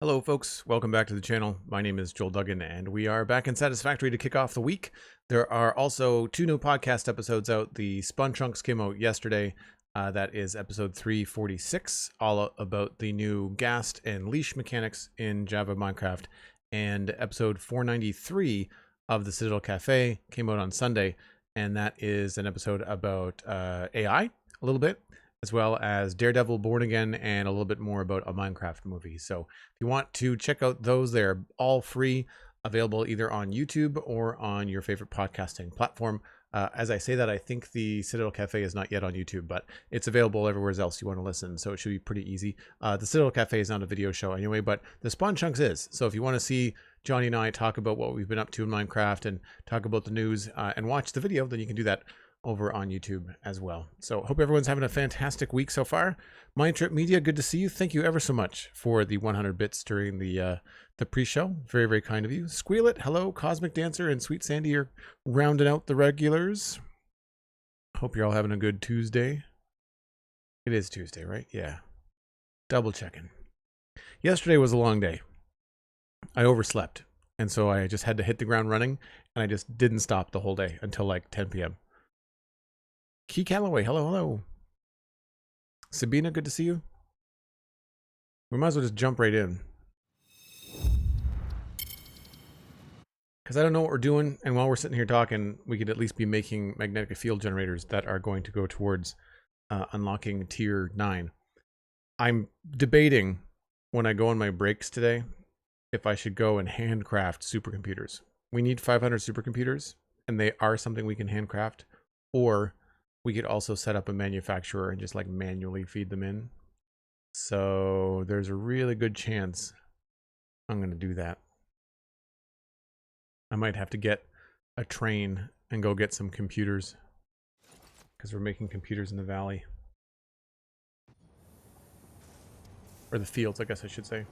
Hello folks, welcome back to the channel. My name is Joel Duggan and we are back in Satisfactory to kick off the week. There are also two new podcast episodes out. The Spun Chunks came out yesterday. That is episode 346, all about the new ghast and leash mechanics in Java Minecraft. And episode 493 of the Citadel Cafe came out on Sunday, and that is an episode about AI a little bit, as well as Daredevil Born Again, and a little bit more about a Minecraft movie. So if you want to check out those, they're all free, available either on YouTube or on your favorite podcasting platform. As I say that, I think the Citadel Cafe is not yet on YouTube, but it's available everywhere else you want to listen, so it should be pretty easy. The Citadel Cafe is not a video show anyway, but the Spawn Chunks is. So if you want to see Johnny and I talk about what we've been up to in Minecraft and talk about the news and watch the video, then you can do that over on YouTube as well. So hope everyone's having a fantastic week so far. MindTripMedia, good to see you. Thank you ever so much for the 100 bits during the pre-show. Very, very kind of you. Squeal It, hello. Cosmic Dancer and SweetSandi are rounding out the regulars. Hope you're all having a good Tuesday. It is Tuesday, right? Yeah. Double checking. Yesterday was a long day. I overslept, and so I just had to hit the ground running, and I just didn't stop the whole day until like 10 p.m. Key Calloway, hello, hello. Sabina, good to see you. We might as well just jump right in, because I don't know what we're doing, and while we're sitting here talking, we could at least be making magnetic field generators that are going to go towards unlocking tier 9. I'm debating when I go on my breaks today if I should go and handcraft supercomputers. We need 500 supercomputers, and they are something we can handcraft, or we could also set up a manufacturer and just like manually feed them in. So there's a really good chance I'm going to do that. I might have to get a train and go get some computers, because we're making computers in the valley. Or the fields, I guess I should say.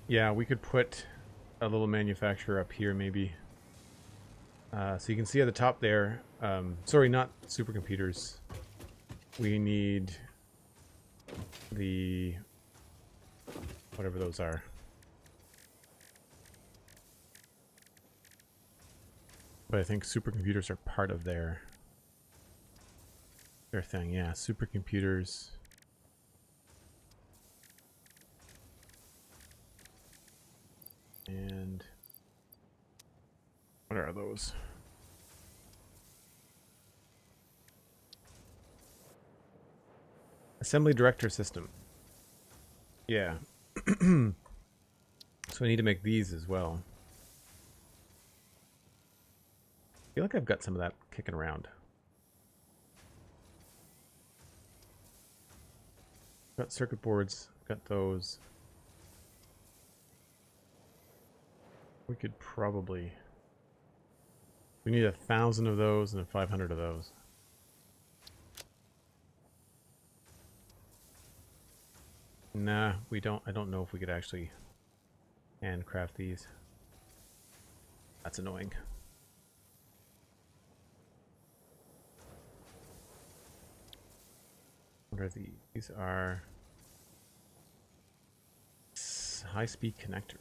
Yeah, we could put a little manufacturer up here maybe. So you can see at the top there, sorry, not supercomputers. We need the, whatever those are. But I think supercomputers are part of their thing. Yeah, supercomputers. And what are those? Assembly Director System. Yeah. So we need to make these as well. I feel like I've got some of that kicking around. Got circuit boards, got those. We could probably... We need 1,000 of those and 500 of those. Nah, we don't. I don't know if we could actually handcraft these. That's annoying. What are these? These are high-speed connectors.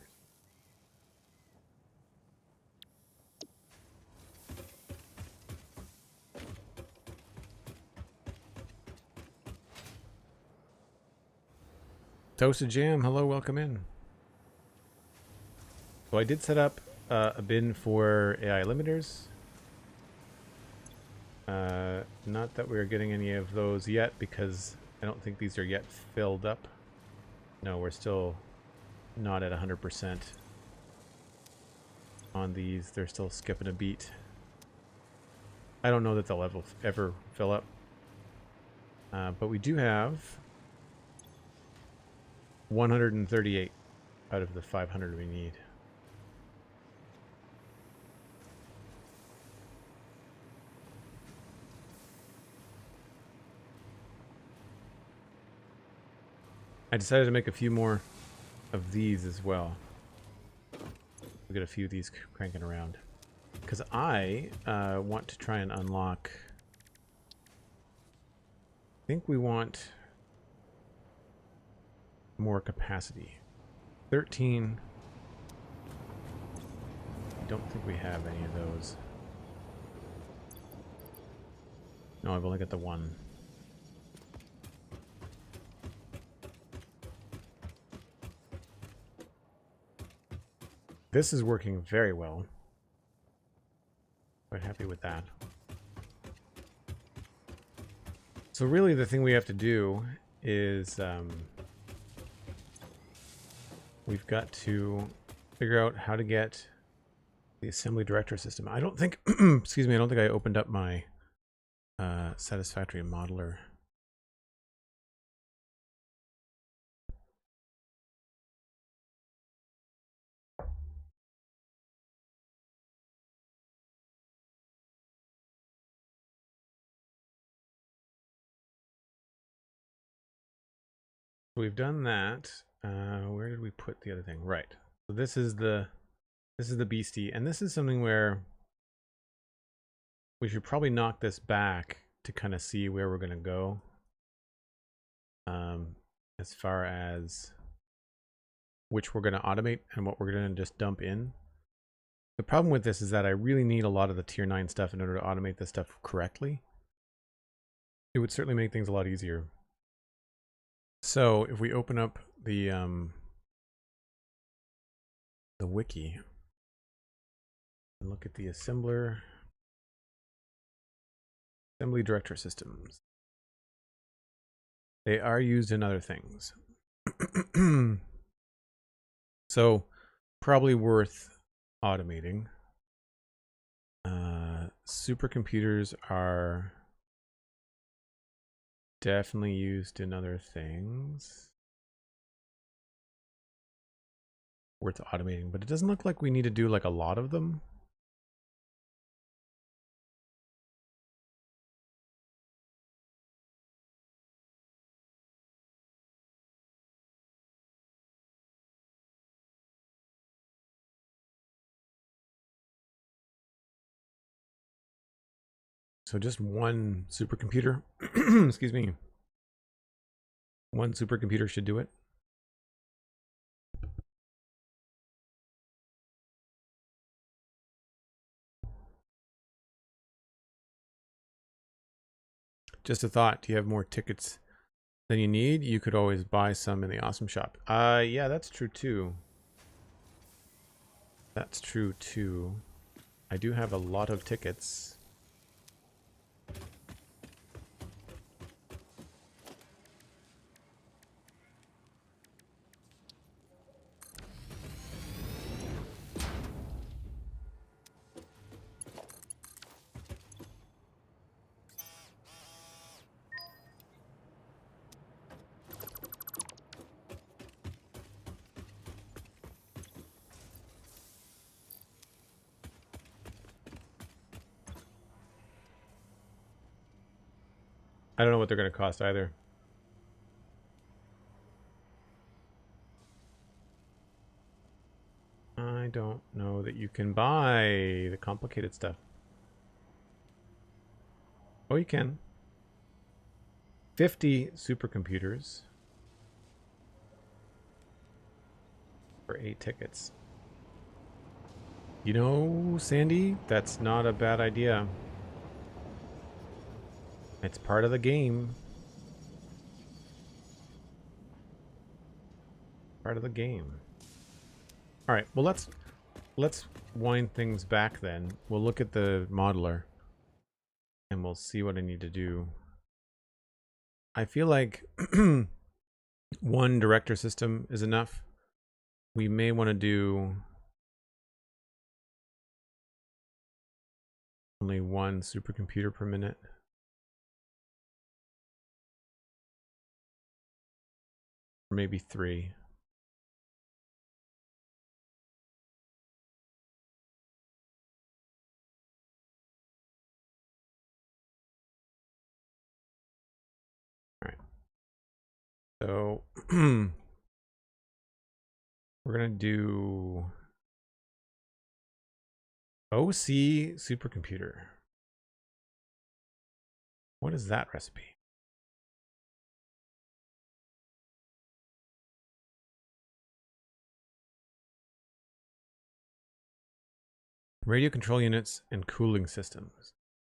Toasted Jam, hello, welcome in. So I did set up a bin for AI limiters. Not that we're getting any of those yet, because I don't think these are yet filled up. No, we're still not at 100% on these. They're still skipping a beat. I don't know that they'll ever fill up. But we do have 138 out of the 500 we need. I decided to make a few more of these as well. We got a few of these cranking around, because I want to try and unlock. I think we want more capacity. 13. I don't think we have any of those. No, I've only got the one. This is working very well. Quite happy with that. So really the thing we have to do is we've got to figure out how to get the assembly director system. I don't think, excuse me, I don't think I opened up my Satisfactory modeler. We've done that. Where did we put the other thing? Right. So this is the beastie, and this is something where we should probably knock this back to kind of see where we're going to go. As far as which we're going to automate and what we're going to just dump in. The problem with this is that I really need a lot of the tier 9 stuff in order to automate this stuff correctly. It would certainly make things a lot easier. So if we open up the wiki and look at the assembly director systems, they are used in other things. So probably worth automating. Supercomputers are definitely used in other things. Worth automating, but it doesn't look like we need to do like a lot of them. So just one supercomputer, excuse me, one supercomputer should do it. Just a thought, do you have more tickets than you need? You could always buy some in the awesome shop. Yeah, that's true too. That's true too. I do have a lot of tickets. I don't know what they're going to cost either. I don't know that you can buy the complicated stuff. Oh, you can. 50 supercomputers for 8 tickets. You know, Sandy, that's not a bad idea. It's part of the game. Part of the game. All right, well, let's wind things back then. We'll look at the modeler and we'll see what I need to do. I feel like one director system is enough. We may want to do only one supercomputer per minute. Or maybe 3. So we're gonna do OC supercomputer. What is that recipe? Radio control units and cooling systems.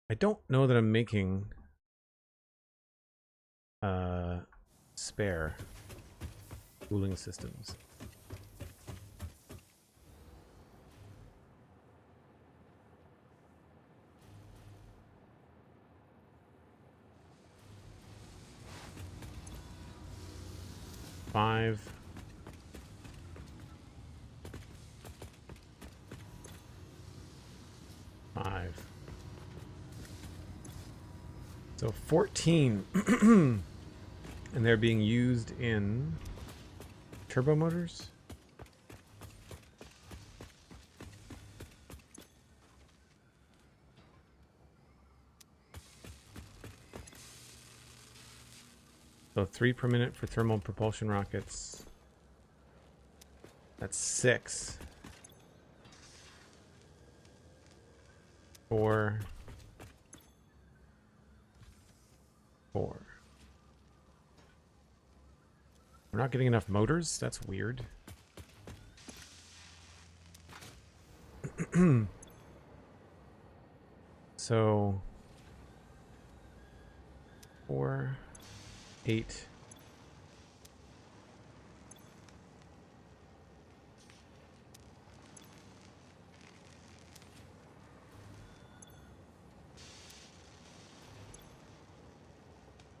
I don't know that I'm making spare cooling systems. Five. So 14. And they're being used in turbo motors. So 3 per minute for thermal propulsion rockets. That's 6. 4. 4. We're not getting enough motors? That's weird. So 4, 8.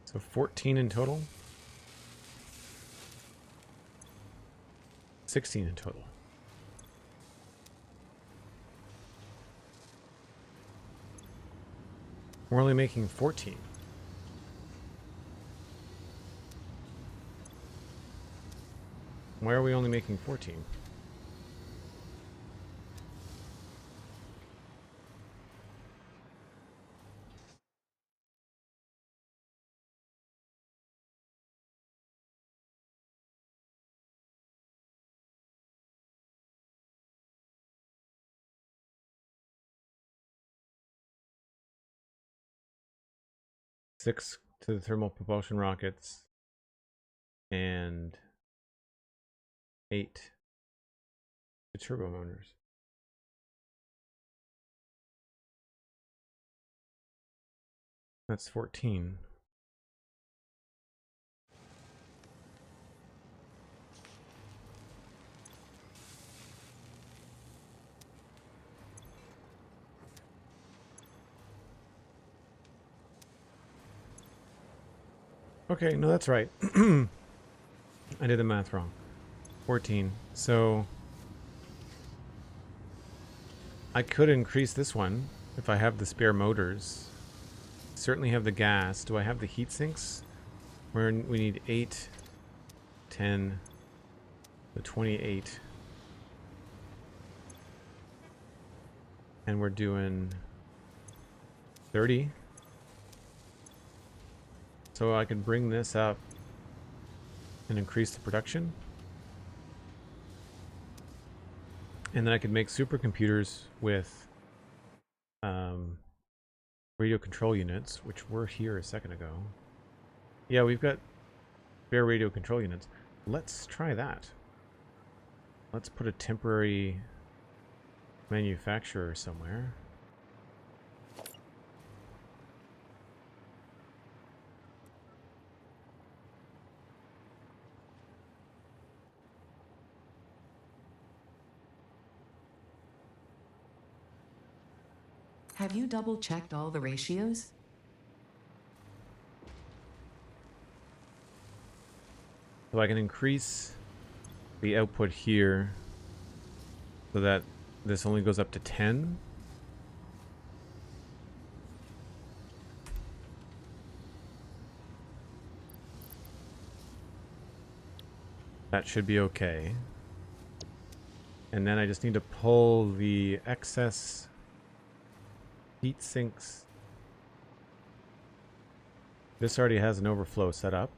So 14 in total. 16 in total. We're only making 14. Why are we only making 14? Six to the thermal propulsion rockets and 8 to turbo motors. That's 14. Okay, no, that's right. I did the math wrong. 14. So I could increase this one if I have the spare motors. Certainly have the gas. Do I have the heat sinks? We need 8, 10, the 28. And we're doing 30. So I can bring this up and increase the production. And then I could make supercomputers with radio control units, which were here a second ago. Yeah, we've got spare radio control units. Let's try that. Let's put a temporary manufacturer somewhere. Have you double-checked all the ratios? So I can increase the output here so that this only goes up to 10. That should be okay. And then I just need to pull the excess heat sinks. This already has an overflow set up.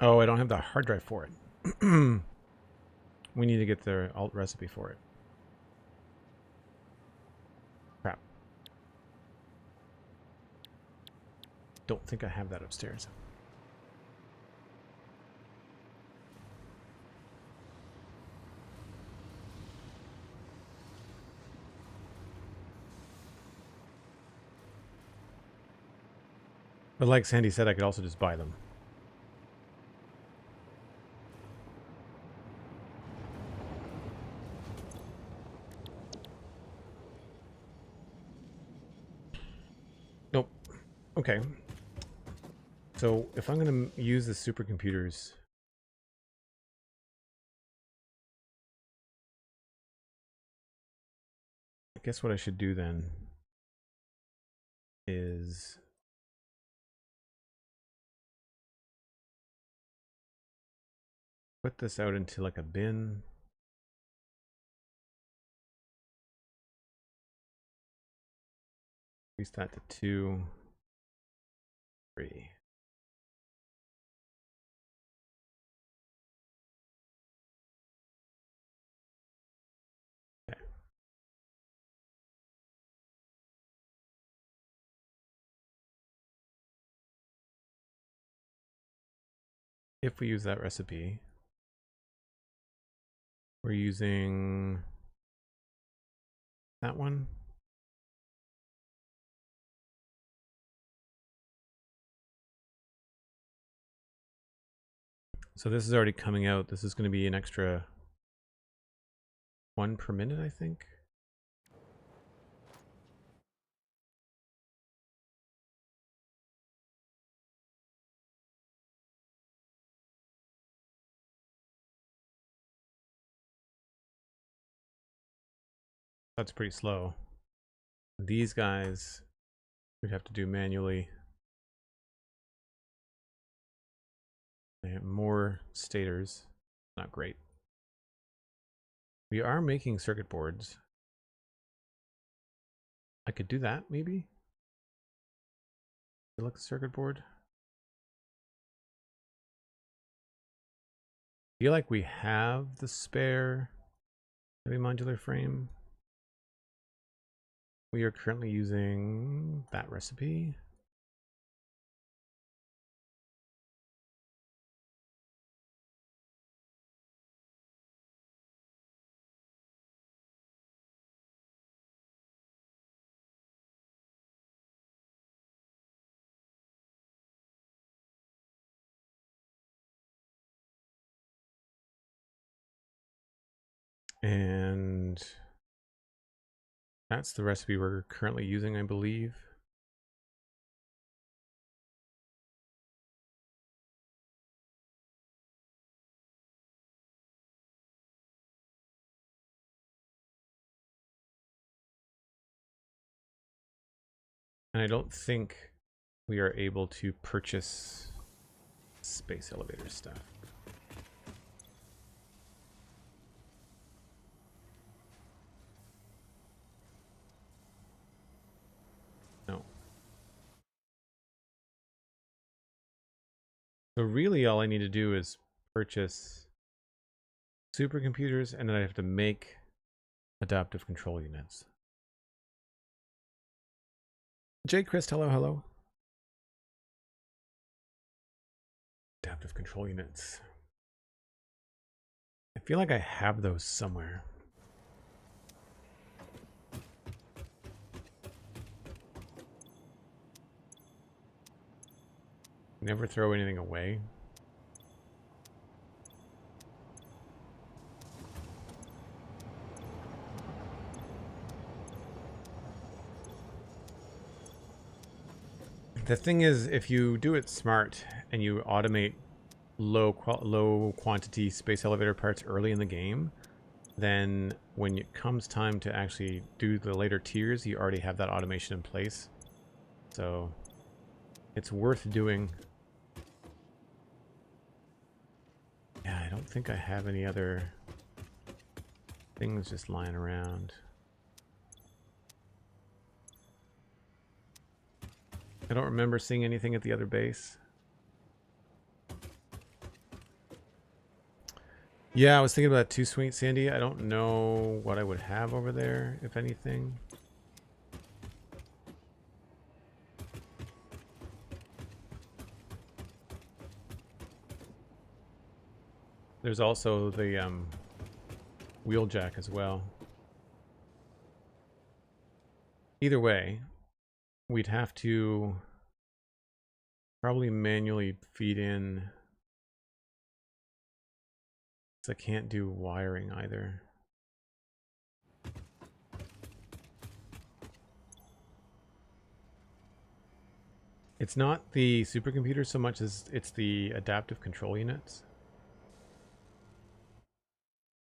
Oh, I don't have the hard drive for it. We need to get the alt recipe for it. Crap. Don't think I have that upstairs. But like Sandy said, I could also just buy them. Nope. Okay. So if I'm going to use the supercomputers, I guess what I should do then is put this out into like a bin. Increase that to 2, 3. Okay. If we use that recipe, we're using that one. So this is already coming out. This is going to be an extra 1 per minute, I think. That's pretty slow. These guys we'd have to do manually. They have more stators. Not great. We are making circuit boards. I could do that, maybe? Look, circuit board. Feel like we have the spare heavy modular frame. We are currently using that recipe. And that's the recipe we're currently using, I believe. And I don't think we are able to purchase space elevator stuff. No. So really all I need to do is purchase supercomputers, and then I have to make adaptive control units. J. Chris, hello, hello. Adaptive control units. I feel like I have those somewhere. Never throw anything away. The thing is, if you do it smart and you automate low quantity space elevator parts early in the game, then when it comes time to actually do the later tiers, you already have that automation in place. So it's worth doing. Yeah, I don't think I have any other things just lying around. I don't remember seeing anything at the other base. Yeah, I was thinking about that too, SweetSandi. I don't know what I would have over there, if anything. There's also the wheel jack as well. Either way, we'd have to probably manually feed in, because I can't do wiring either. It's not the supercomputer so much as it's the adaptive control units.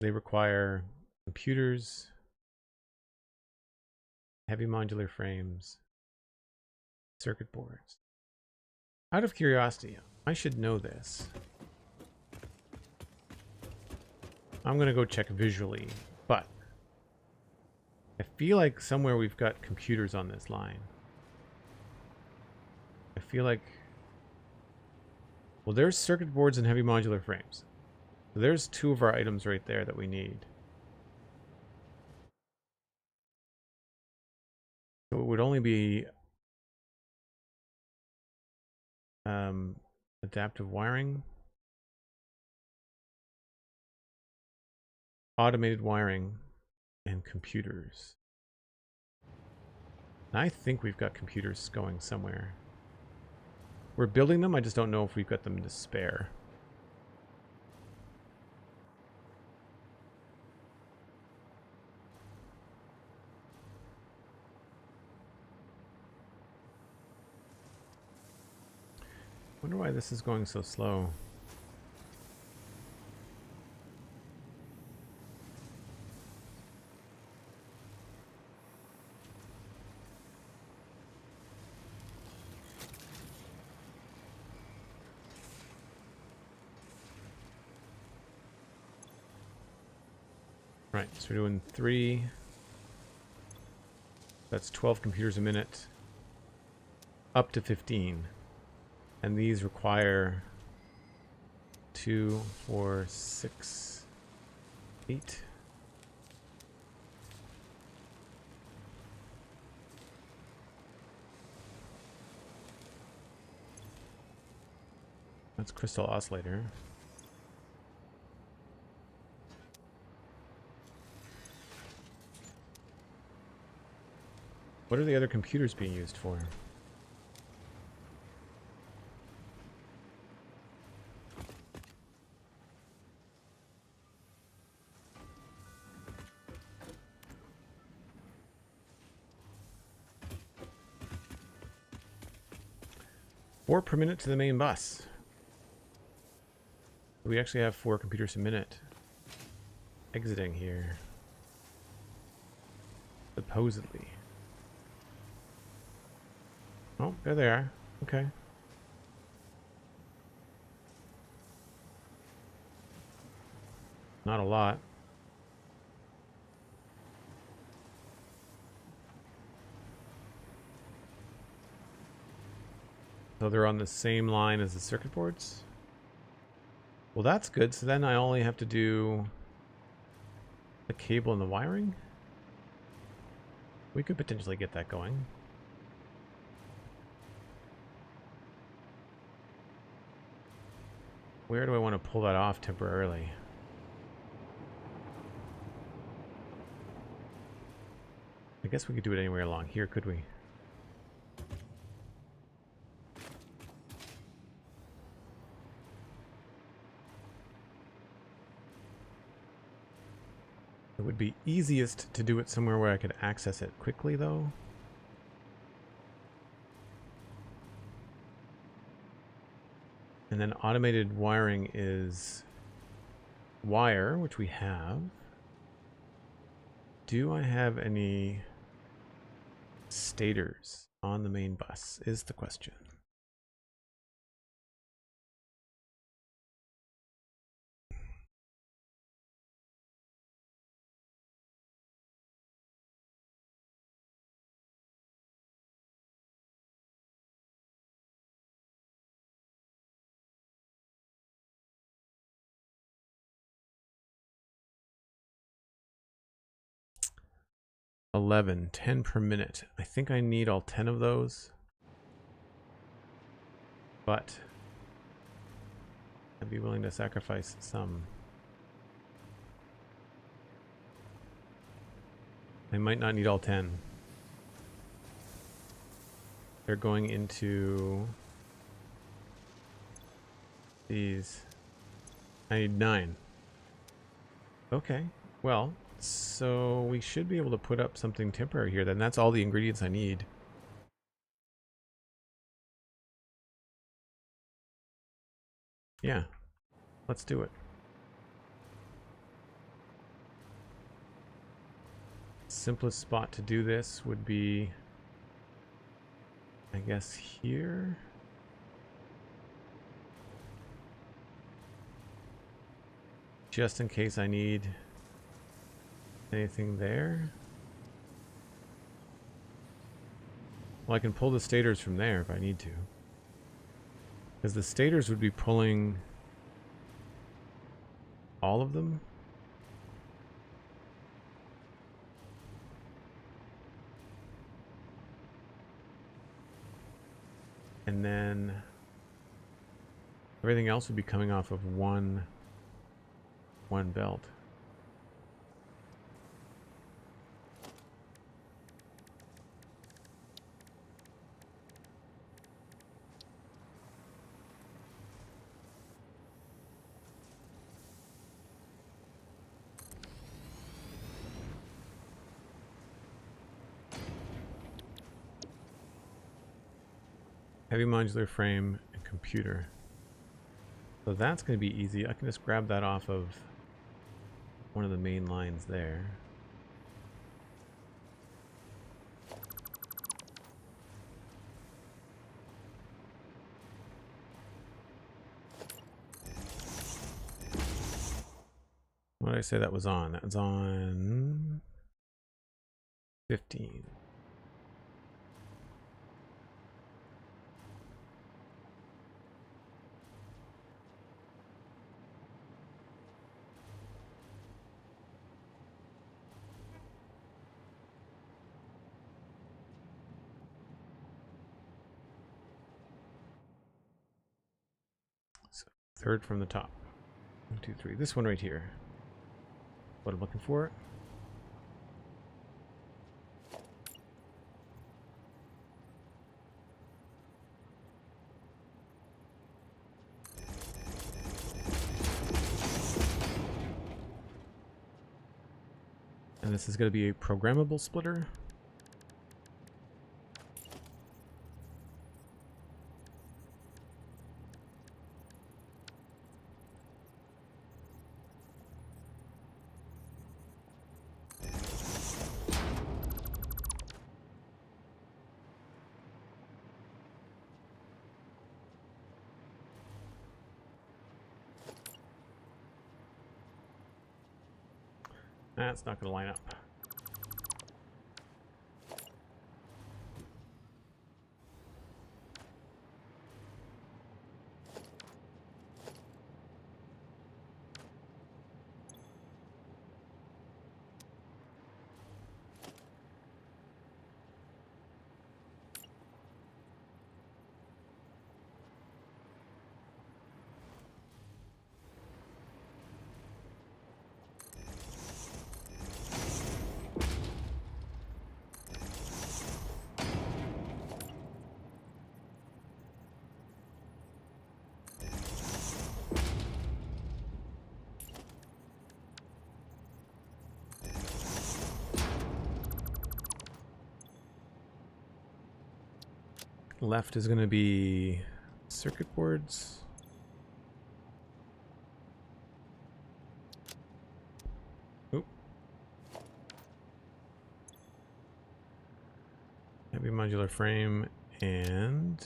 They require computers, heavy modular frames, circuit boards. Out of curiosity, I should know this. I'm going to go check visually, but I feel like somewhere we've got computers on this line. I feel like... Well, there's circuit boards and heavy modular frames. So there's two of our items right there that we need. So it would only be adaptive wiring, automated wiring, and computers. And I think we've got computers going somewhere. We're building them, I just don't know if we've got them to spare. Wonder why this is going so slow. Right, so we're doing 3. That's 12 computers a minute. Up to 15. And these require 2, 4, 6, 8. That's crystal oscillator. What are the other computers being used for? Four per minute to the main bus. We actually have 4 computers a minute exiting here. Supposedly. Oh, there they are. Okay. Not a lot. So they're on the same line as the circuit boards? Well, that's good. So then I only have to do the cable and the wiring? We could potentially get that going. Where do I want to pull that off temporarily? I guess we could do it anywhere along here, could we? It would be easiest to do it somewhere where I could access it quickly, though. And then automated wiring is wire, which we have. Do I have any stators on the main bus is the question. 11, 10 per minute. I think I need all 10 of those. But I'd be willing to sacrifice some. I might not need all 10. They're going into these. I need 9. Okay, well, so we should be able to put up something temporary here. Then that's all the ingredients I need. Yeah, let's do it. Simplest spot to do this would be, I guess, here. Just in case I need anything there. Well, I can pull the stators from there if I need to. Because the stators would be pulling all of them. And then everything else would be coming off of one belt. Heavy modular frame and computer. So that's going to be easy. I can just grab that off of one of the main lines there. What did I say that was on? That was on 15. So third from the top. 1, 2, 3. This one right here. What I'm looking for. And this is going to be a programmable splitter. That's not going to line up. Left is going to be circuit boards. Oop. Heavy modular frame and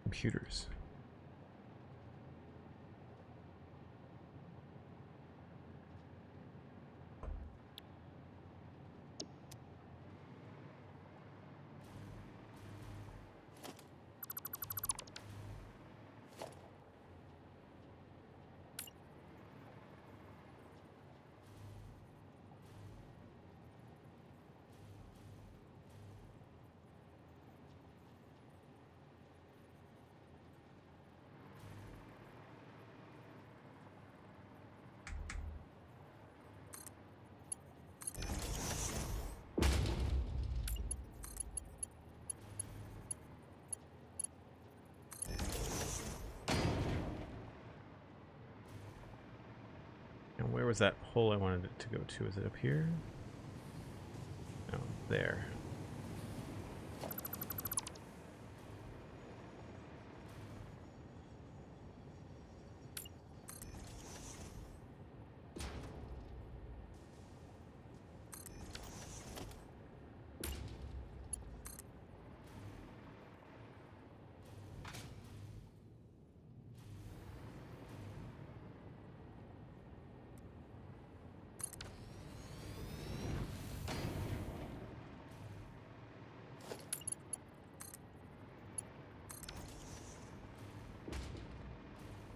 computers. was that hole I wanted it to go to? Is it up here? No, there.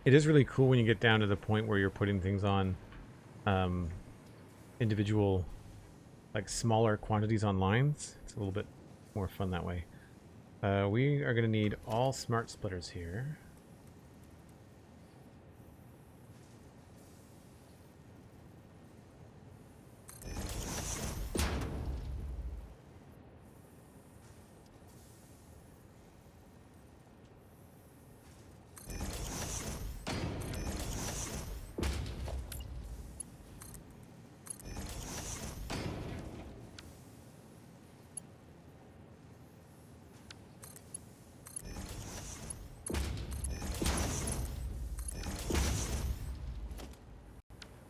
It is really cool when you get down to the point where you're putting things on individual, like smaller quantities on lines. It's a little bit more fun that way. We are going to need all smart splitters here.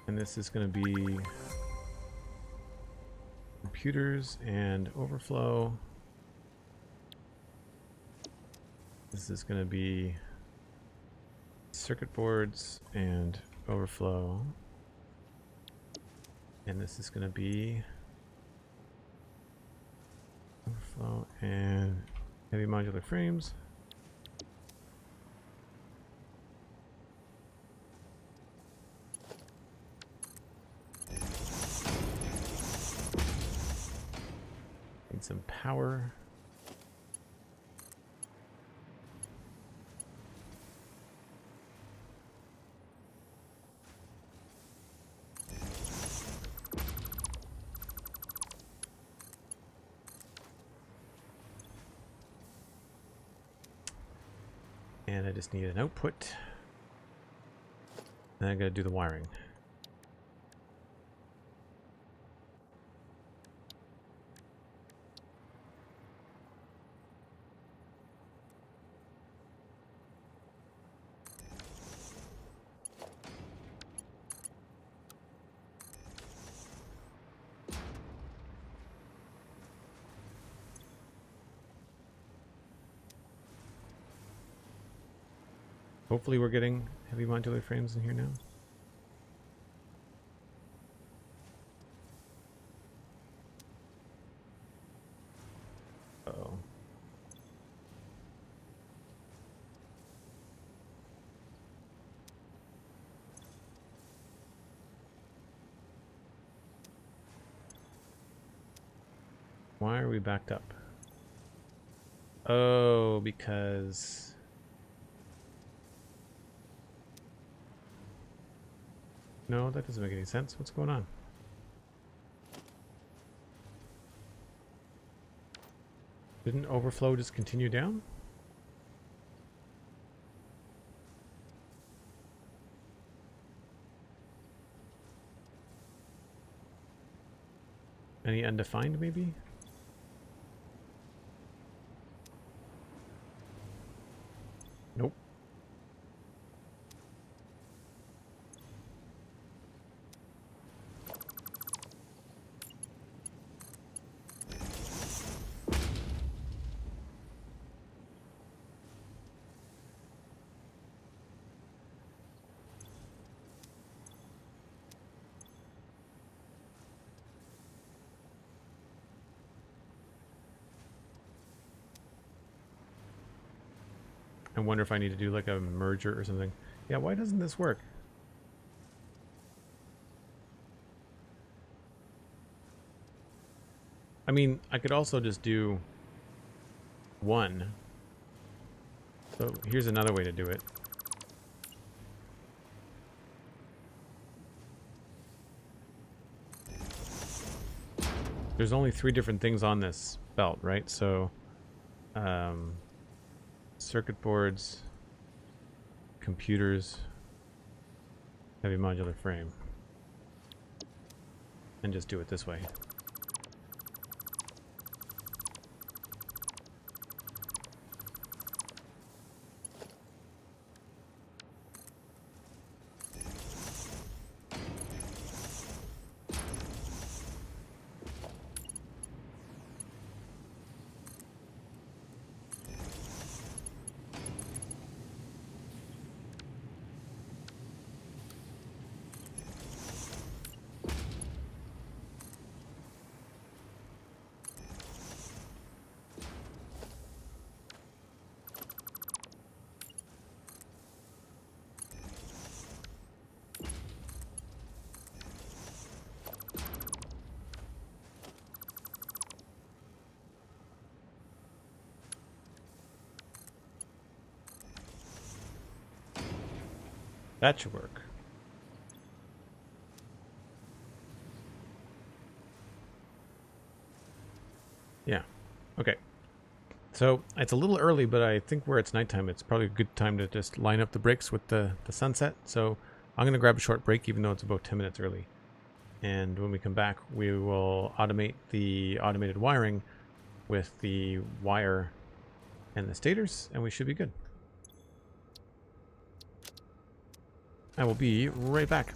And this is going to be computers and overflow. This is going to be circuit boards and overflow. And this is going to be overflow and heavy modular frames. Need some power. And I just need an output. And I gotta do the wiring. Hopefully we're getting heavy modular frames in here now. Uh-oh. Why are we backed up? Oh, because... No, that doesn't make any sense. What's going on? Didn't overflow just continue down? Any undefined, maybe? Nope. I wonder if I need to do like a merger or something. Yeah, why doesn't this work? I mean, I could also just do one. So here's another way to do it. There's only 3 different things on this belt, right? So, circuit boards, computers, heavy modular frame. and just do it this way. That should work. Yeah. Okay. So it's a little early, but I think where it's nighttime, it's probably a good time to just line up the breaks with the sunset. So I'm going to grab a short break, even though it's about 10 minutes early. And when we come back, we will automate the automated wiring with the wire and the stators, and we should be good. I will be right back.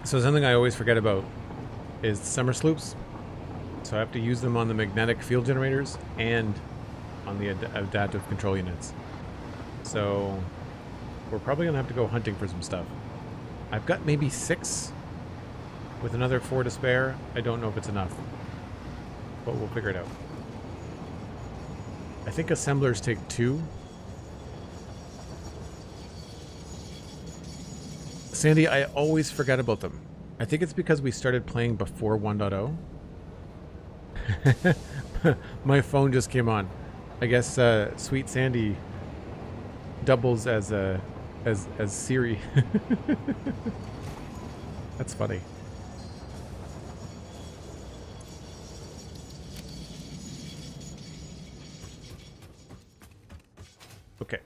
So something I always forget about is somersloops. So I have to use them on the magnetic field generators and on the adaptive control units. So we're probably going to have to go hunting for some stuff. I've got maybe 6 with another 4 to spare. I don't know if it's enough, but we'll figure it out. I think assemblers take 2. Sandy, I always forget about them. I think it's because we started playing before 1.0. My phone just came on. I guess SweetSandi doubles as Siri. That's funny. Okay,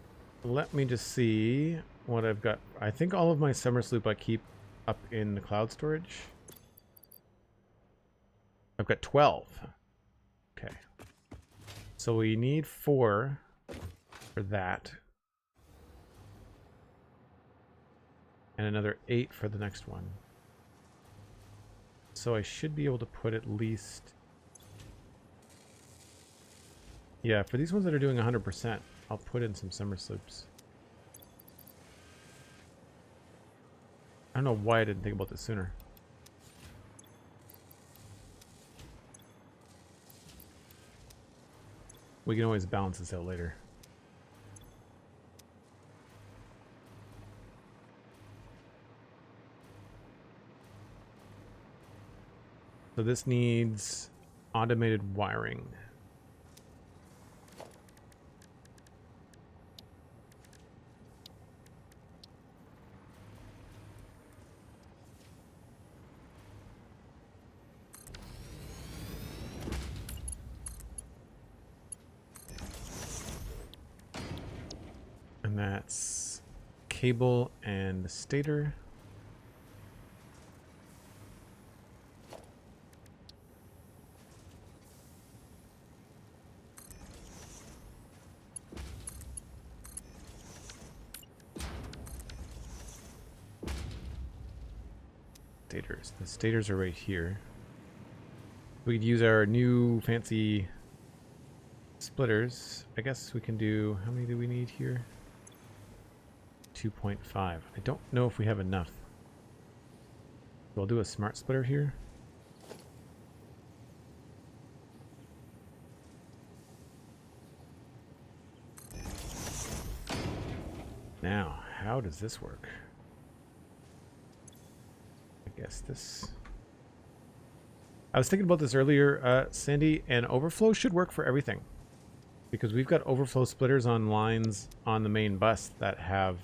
let me just see what I've got. I think all of my somersloop I keep up in the cloud storage. I've got 12. Okay. So we need 4 for that. And another 8 for the next one. So I should be able to put at least... Yeah, for these ones that are doing 100%, I'll put in some somersloops. I don't know why I didn't think about this sooner. We can always balance this out later. So this needs automated wiring. And that's cable and the stator. Stators. The stators are right here. We could use our new fancy splitters. I guess we can do... How many do we need here? 2.5. I don't know if we have enough. So I'll do a smart splitter here. Now, how does this work? I guess this... I was thinking about this earlier, Sandy, and overflow should work for everything. Because we've got overflow splitters on lines on the main bus that have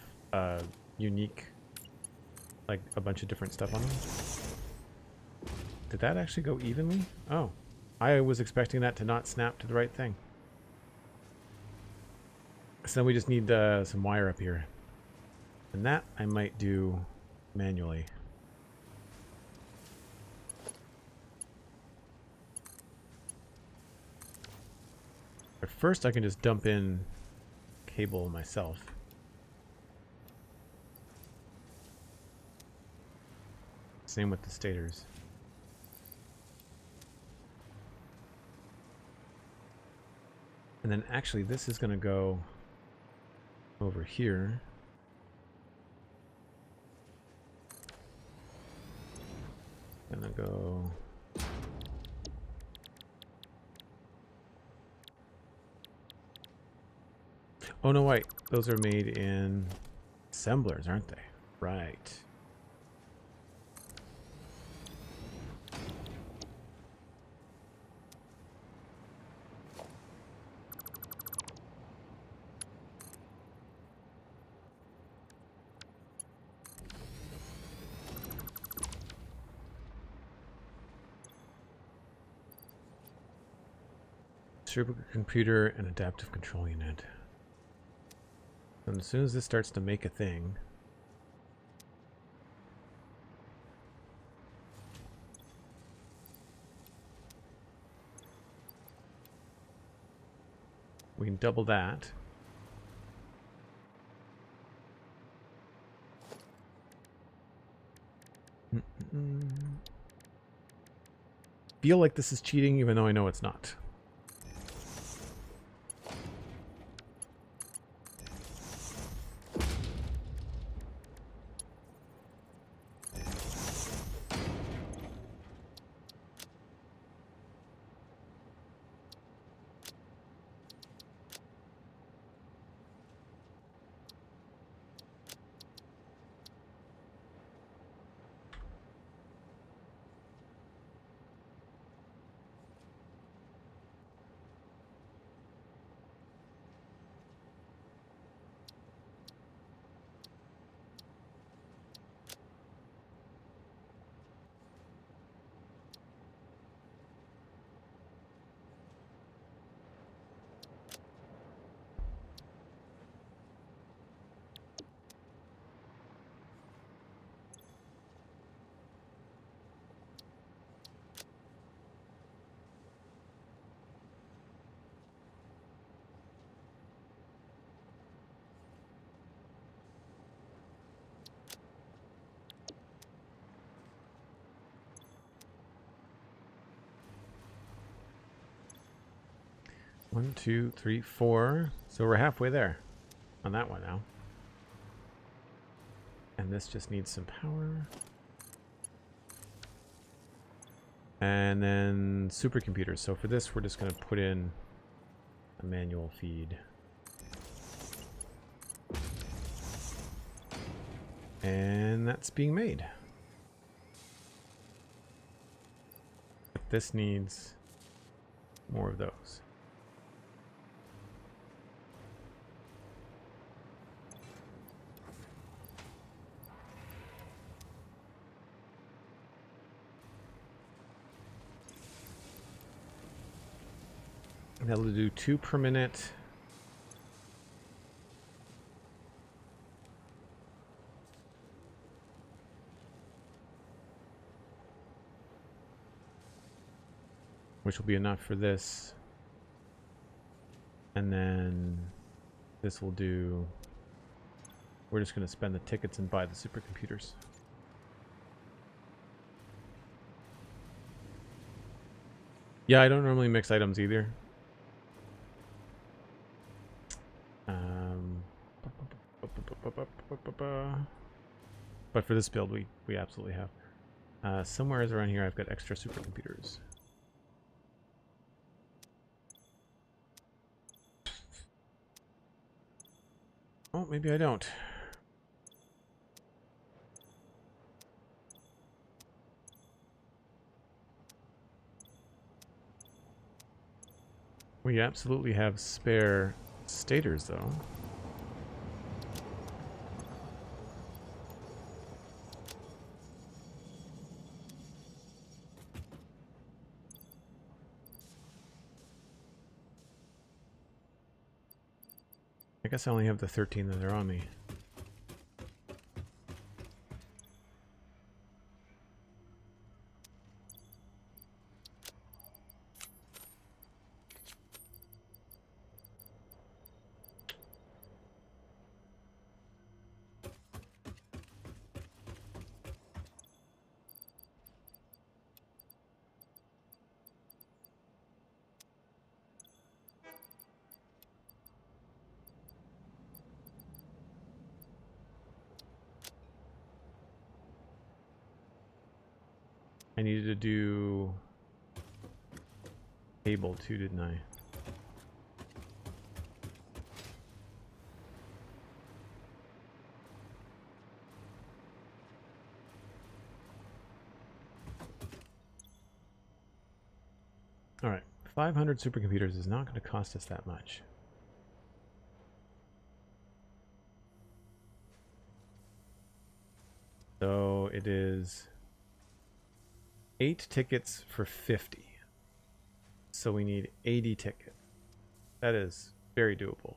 unique, like a bunch of different stuff on them. Did that actually go evenly? Oh, I was expecting that to not snap to the right thing. So then we just need some wire up here. And that I might do manually. But first I can just dump in cable myself. Same with the stators. And then actually this is going to go over here. Gonna go... Oh no, wait. Those are made in assemblers, aren't they? Right. Supercomputer and adaptive control unit. And as soon as this starts to make a thing, we can double that. Feel like this is cheating, even though I know it's not. One, two, three, four. So we're halfway there on that one now. And this just needs some power. And then supercomputers. So for this, we're just going to put in a manual feed. And that's being made. But this needs more of those. That'll do 2 per minute. Which will be enough for this. And then this will do... We're just going to spend the tickets and buy the supercomputers. Yeah, I don't normally mix items either. But for this build, we absolutely have. Somewhere around here, I've got extra supercomputers. Oh, maybe I don't. We absolutely have spare stators, though. I guess I only have the 13 that are on me. I needed to do cable too, didn't I? All right, 500 supercomputers is not going to cost us that much. So it is 8 tickets for 50. So we need 80 tickets. That is very doable.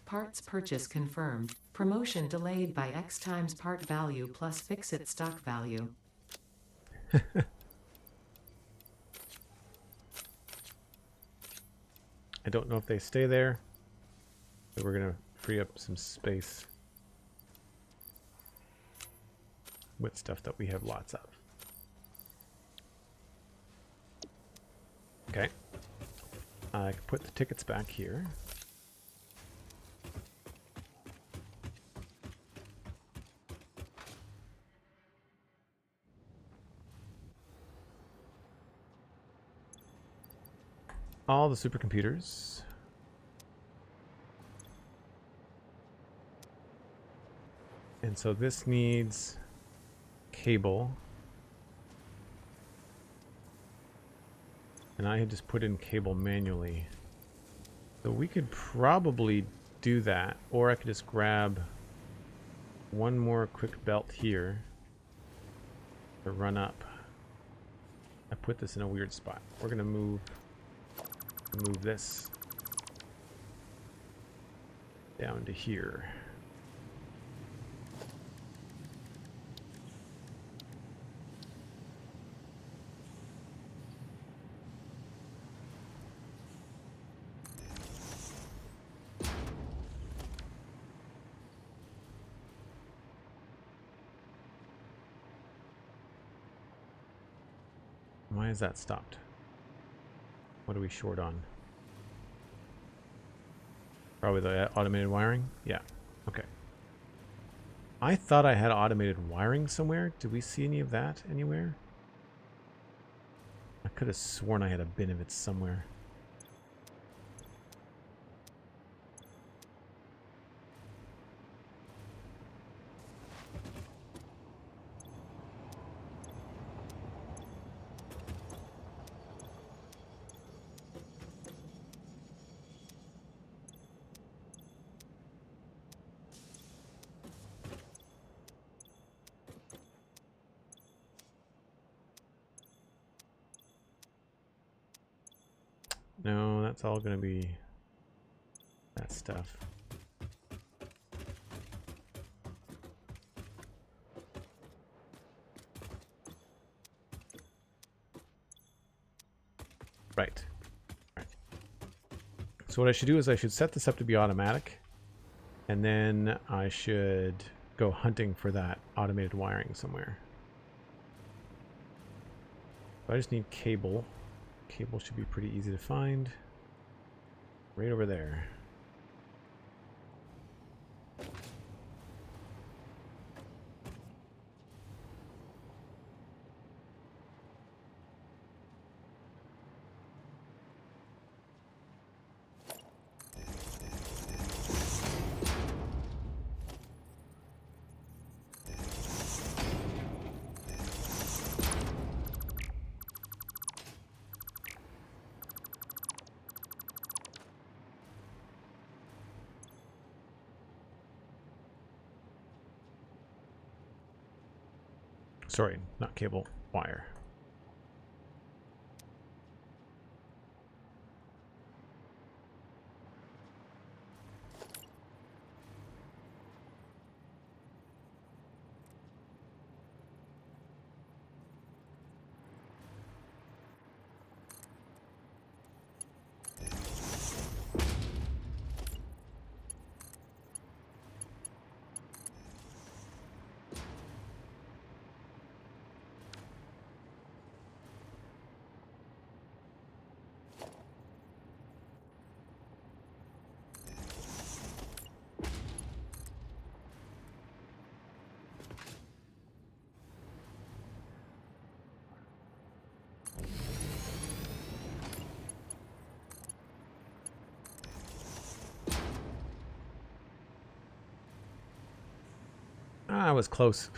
Parts purchase confirmed. Promotion delayed by X times part value plus fix-it stock value. I don't know if they stay there. But we're going to free up some space with stuff that we have lots of. Okay. I can put the tickets back here. All the supercomputers. And so this needs cable. And I had just put in cable manually. So we could probably do that. Or I could just grab one more quick belt here to run up. I put this in a weird spot. We're going to move this down to here. Why is that stopped? What are we short on? Probably the automated wiring? Yeah. Okay. I thought I had automated wiring somewhere. Do we see any of that anywhere? I could have sworn I had a bin of it somewhere. No, that's all going to be that stuff. Right. So what I should do is I should set this up to be automatic, and then I should go hunting for that automated wiring somewhere. So I just need cable. Cable should be pretty easy to find. Right over there. Sorry, not cable, wire. Ah, I was close.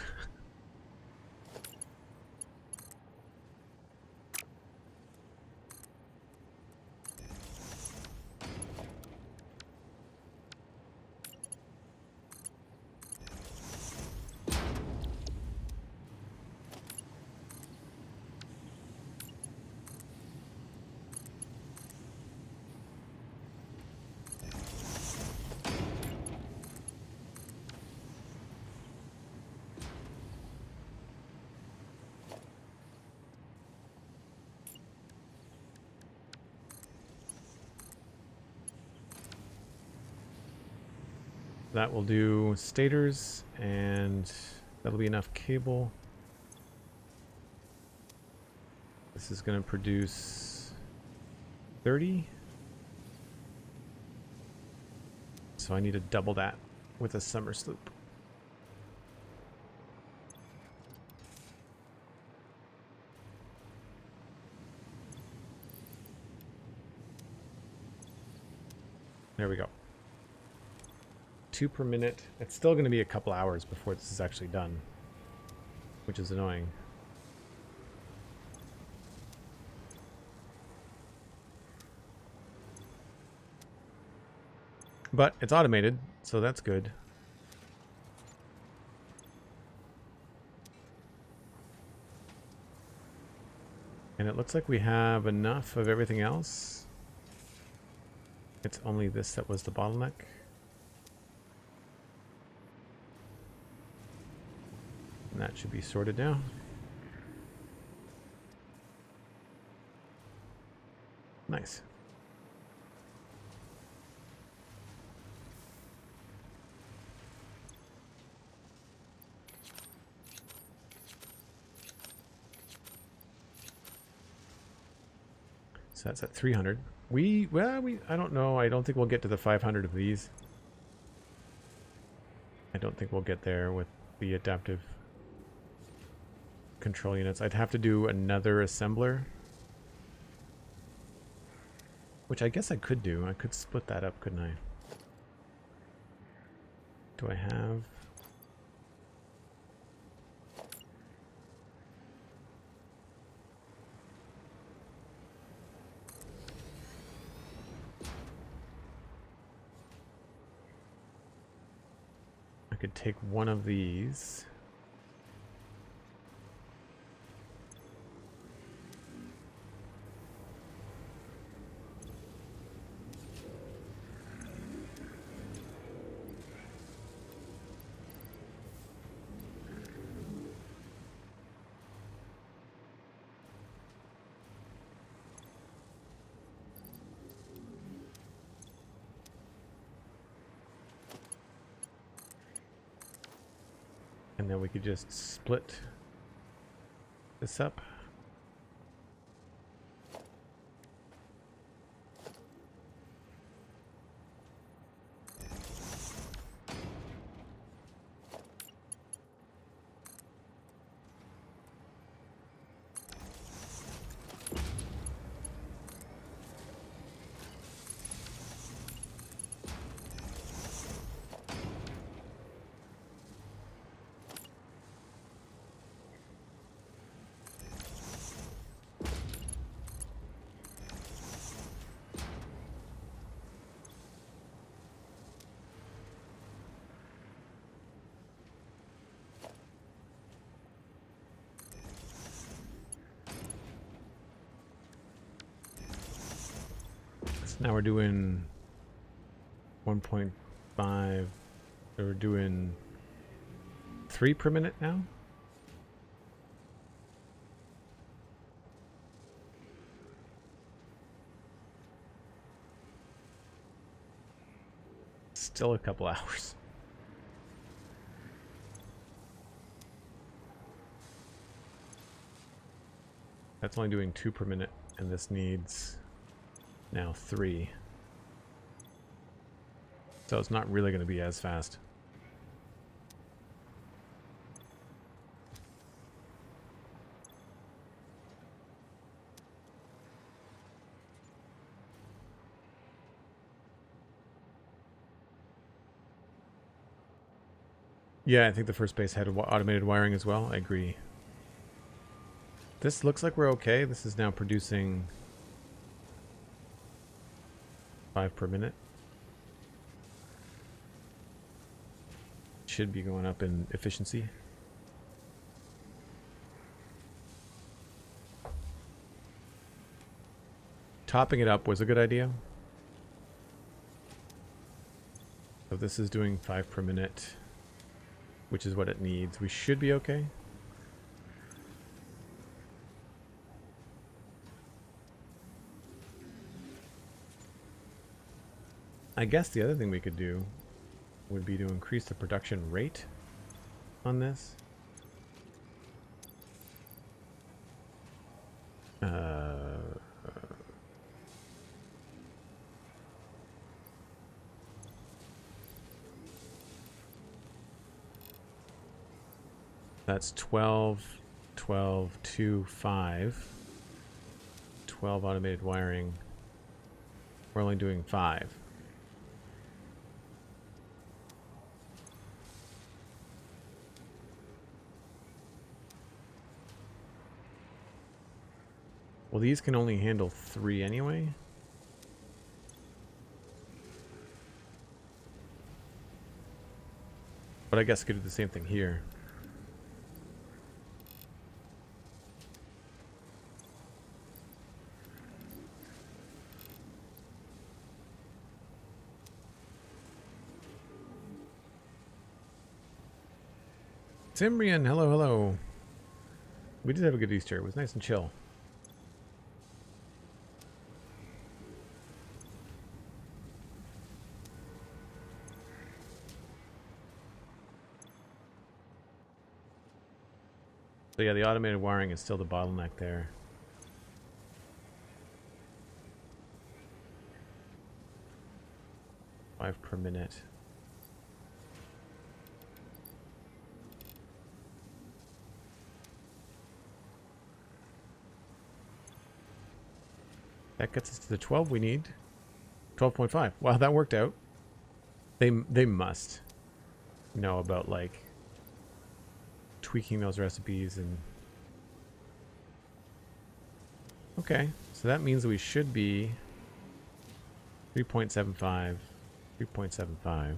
that will do stators, and that'll be enough cable. This is going to produce 30. So I need to double that with a summer sloop. There we go. 2 per minute. It's still going to be a couple hours before this is actually done, which is annoying. But it's automated, so that's good. And it looks like we have enough of everything else. It's only this that was the bottleneck. And that should be sorted now. Nice. So that's at 300. I don't know. I don't think we'll get to the 500 of these. I don't think we'll get there with the adaptive control units. I'd have to do another assembler, which I guess I could do. I could split that up, couldn't I? Do I have... I could take one of these. And then we could just split this up. Now we're doing 1.5, so we're doing 3 per minute now. Still a couple hours. That's only doing 2 per minute, and this needs now 3. So it's not really going to be as fast. Yeah, I think the first base had automated wiring as well. I agree. This looks like we're okay. This is now producing 5 per minute. Should be going up in efficiency. Topping it up was a good idea. So this is doing 5 per minute, which is what it needs. We should be okay. I guess the other thing we could do would be to increase the production rate on this. That's 12, 12, 2, 5. 12 automated wiring. We're only doing 5. Well, these can only handle 3 anyway. But I guess I could do the same thing here. TinMyren, hello, hello. We did have a good Easter. It was nice and chill. So yeah, the automated wiring is still the bottleneck there. Five per minute. That gets us to the 12 we need. 12.5. Wow, that worked out. They must know about, like, tweaking those recipes and... Okay, so that means we should be 3.75, 3.75,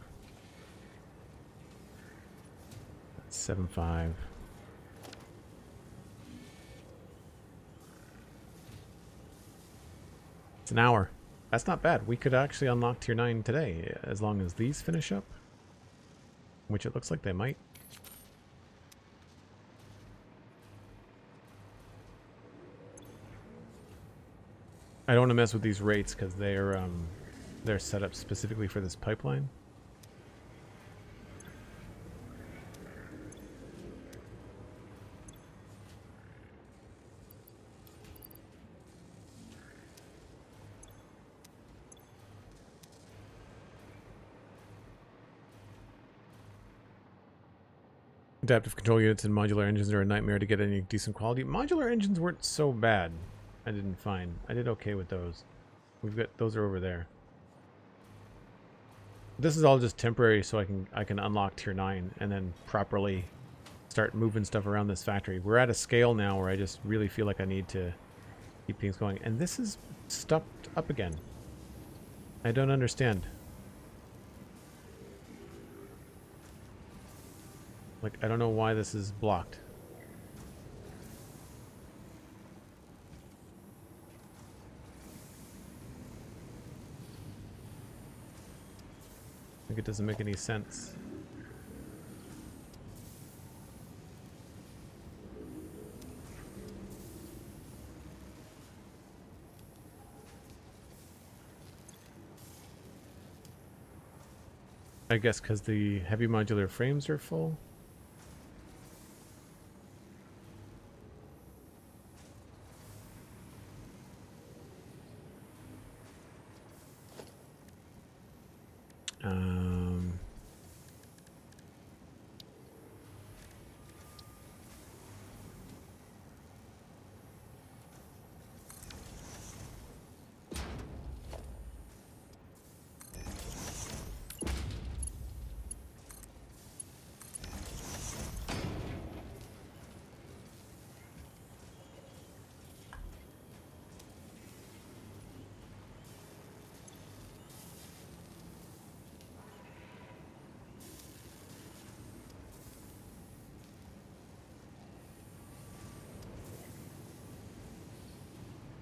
7.5. It's an hour. That's not bad. We could actually unlock tier 9 today, as long as these finish up. Which it looks like they might. I don't want to mess with these rates because they're set up specifically for this pipeline. Adaptive control units and modular engines are a nightmare to get any decent quality. Modular engines weren't so bad. I didn't find. I did okay with those. We've got those are over there. This is all just temporary, so I can unlock tier 9 and then properly start moving stuff around this factory. We're at a scale now where I just really feel like I need to keep things going. And this is stopped up again. I don't understand. Like, I don't know why this is blocked. Like, it doesn't make any sense. I guess because the heavy modular frames are full.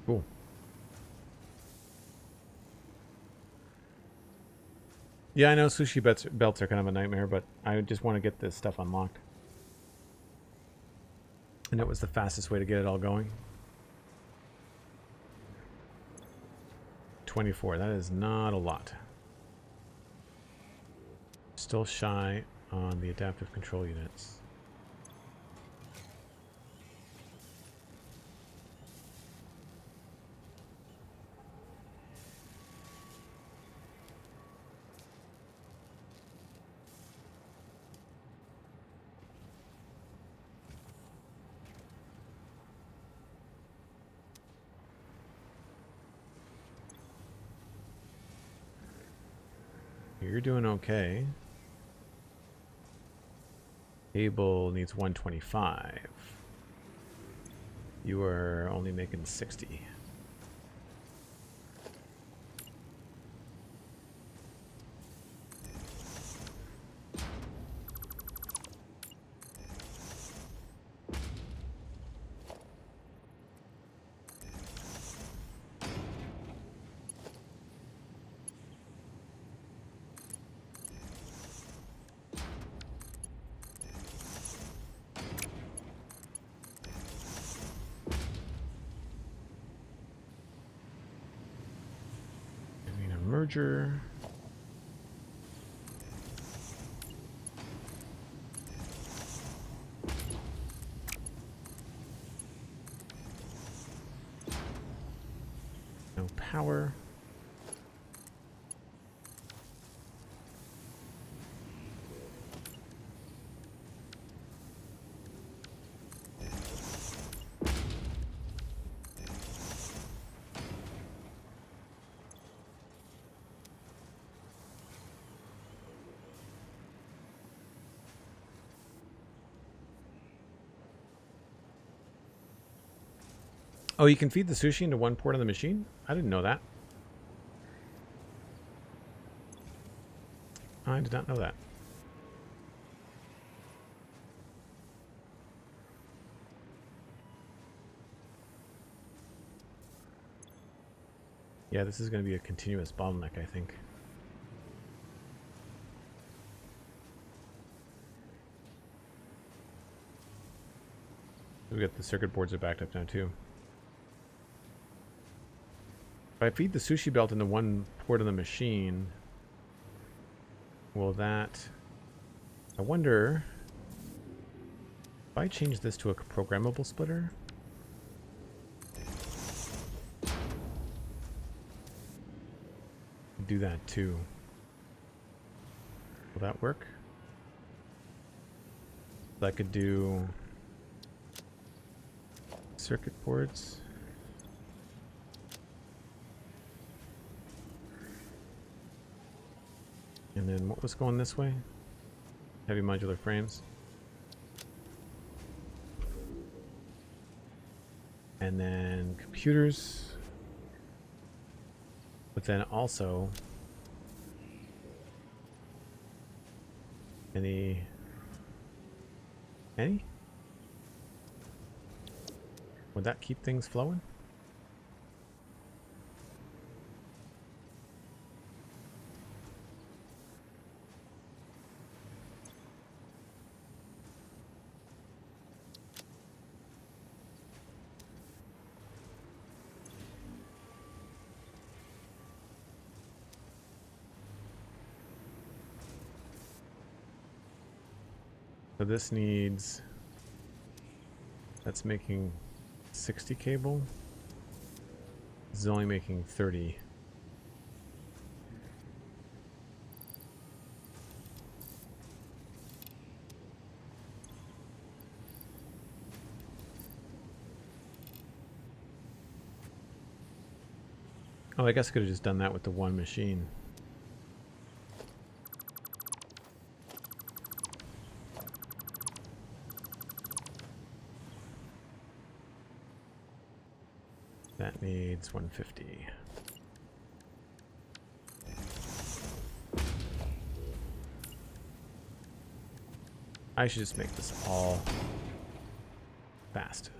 Cool. Yeah, I know sushi belts are kind of a nightmare, but I just want to get this stuff unlocked. And it was the fastest way to get it all going. 24, that is not a lot. Still shy on the adaptive control units. You're doing okay. Cable needs 125. You are only making 60. Merger. No power. Oh, you can feed the sushi into one port on the machine? I didn't know that. I did not know that. Yeah, this is going to be a continuous bottleneck, I think. We got the circuit boards are backed up now too. If I feed the sushi belt into one port of the machine, will that... I wonder... If I change this to a programmable splitter... do that too. Will that work? I could do... circuit boards... And then what was going this way? Heavy modular frames. And then computers. But then also any would that keep things flowing? So this needs, that's making 60 cable. This is only making 30. Oh, I guess I could have just done that with the one machine. That needs 150. I should just make this all fast.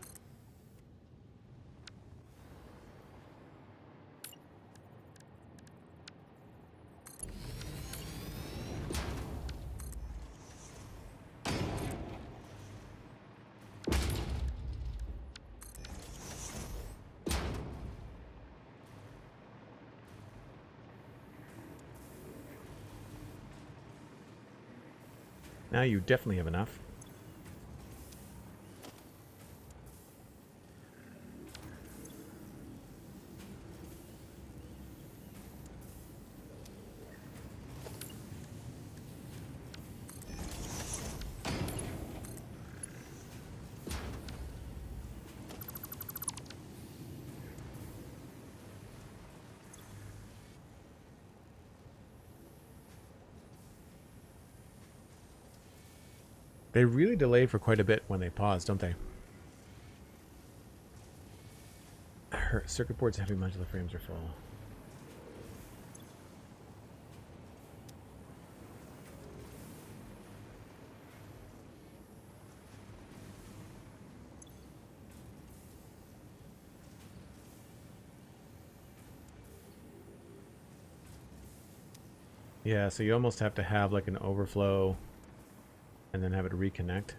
Now you definitely have enough. They really delay for quite a bit when they pause, don't they? Her circuit board's heavy modular frames are full. Yeah, so you almost have to have like an overflow and then have it reconnect.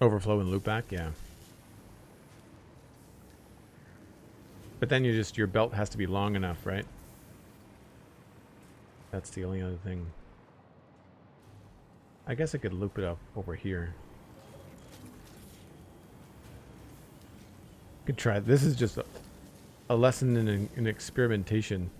Overflow and loop back, yeah. But then your belt has to be long enough, right? That's the only other thing. I guess I could loop it up over here. Could try. This is just a lesson in experimentation.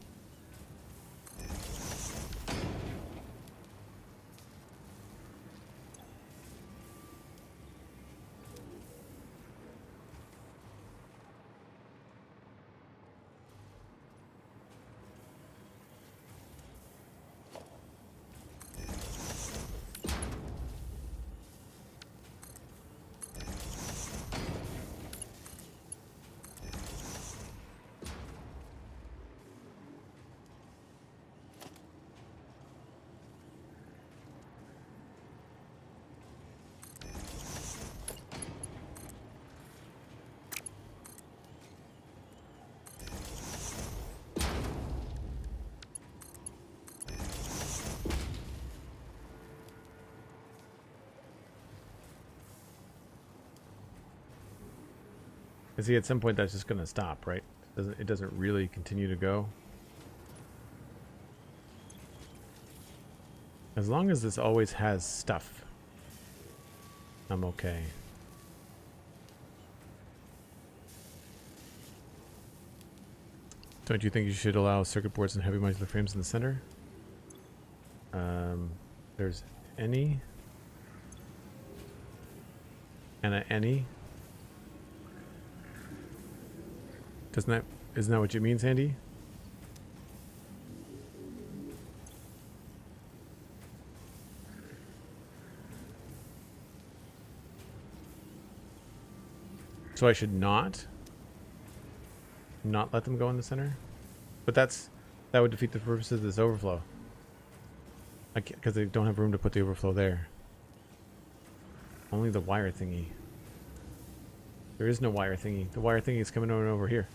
See, at some point that's just going to stop, right? It doesn't really continue to go. As long as this always has stuff, I'm okay. Don't you think you should allow circuit boards and heavy modular frames in the center? There's any and any. Isn't that what you mean, Sandy? So I should not let them go in the center? But that would defeat the purpose of this overflow. Because they don't have room to put the overflow there. Only the wire thingy. There is no wire thingy. The wire thingy is coming over here.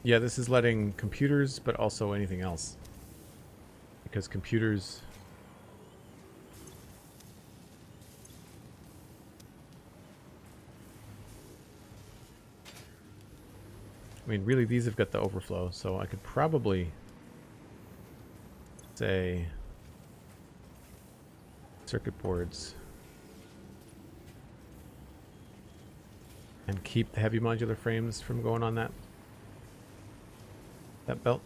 Yeah, this is letting computers, but also anything else. Because computers... I mean, really, these have got the overflow, so I could probably say circuit boards and keep the heavy modular frames from going on that belt.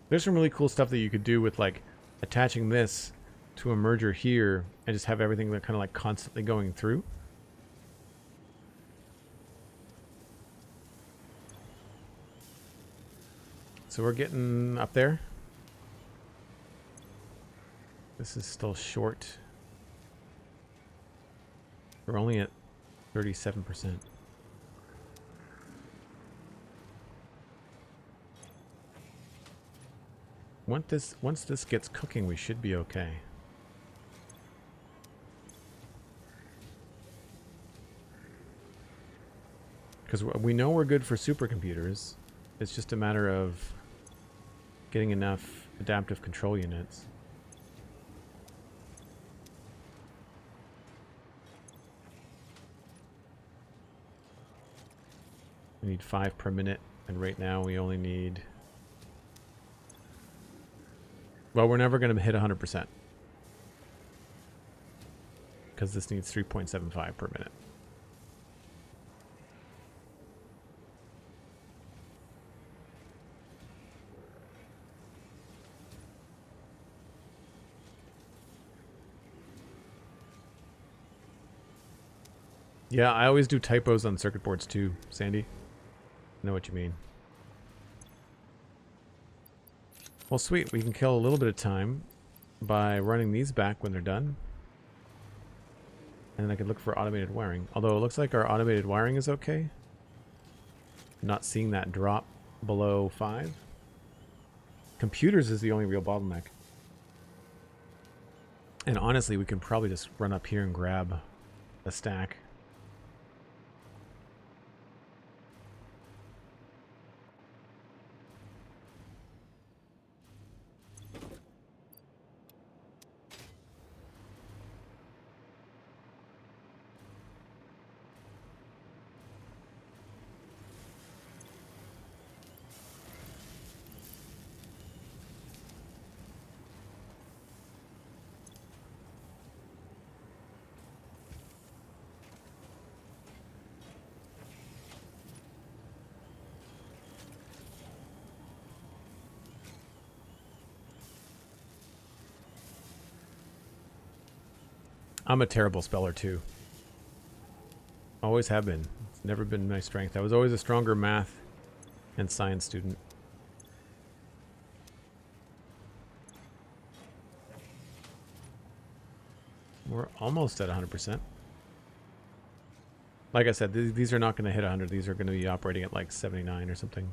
There's some really cool stuff that you could do with like attaching this to a merger here and just have everything that kind of like constantly going through. So we're getting up there. This is still short. We're only at 37%. Once this gets cooking, we should be okay. Because we know we're good for supercomputers. It's just a matter of getting enough adaptive control units. We need 5 per minute, and right now we only need... Well, we're never going to hit 100%. Because this needs 3.75 per minute. Yeah, I always do typos on circuit boards too, Sandy. I know what you mean. Well, sweet. We can kill a little bit of time by running these back when they're done. And then I can look for automated wiring. Although it looks like our automated wiring is okay. Not seeing that drop below 5. Computers is the only real bottleneck. And honestly, we can probably just run up here and grab a stack. I'm a terrible speller too. Always have been. It's never been my strength. I was always a stronger math and science student. We're almost at 100%. Like I said, these are not going to hit 100. These are going to be operating at like 79 or something.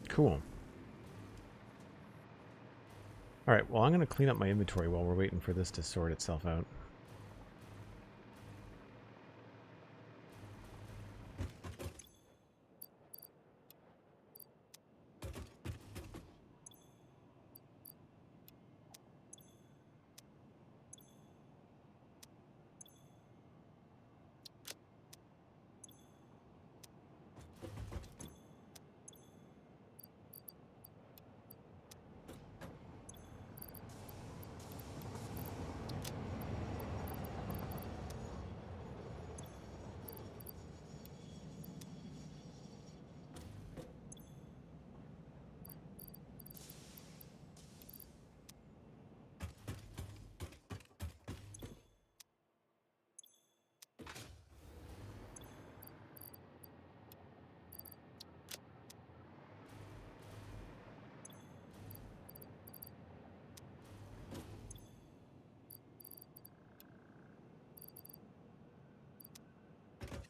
Cool. Alright, well I'm going to clean up my inventory while we're waiting for this to sort itself out.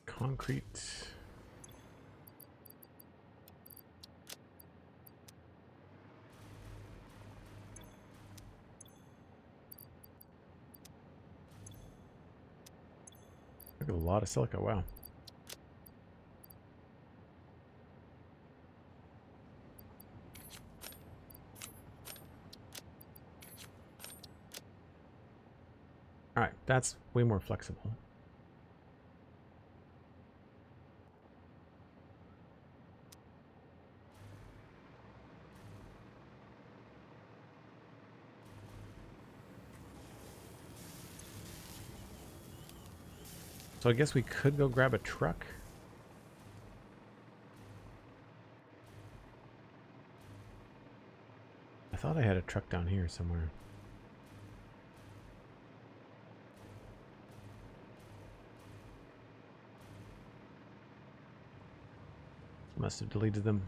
Concrete. Look at a lot of silica, wow. Alright, that's way more flexible. So I guess we could go grab a truck. I thought I had a truck down here somewhere. Must have deleted them.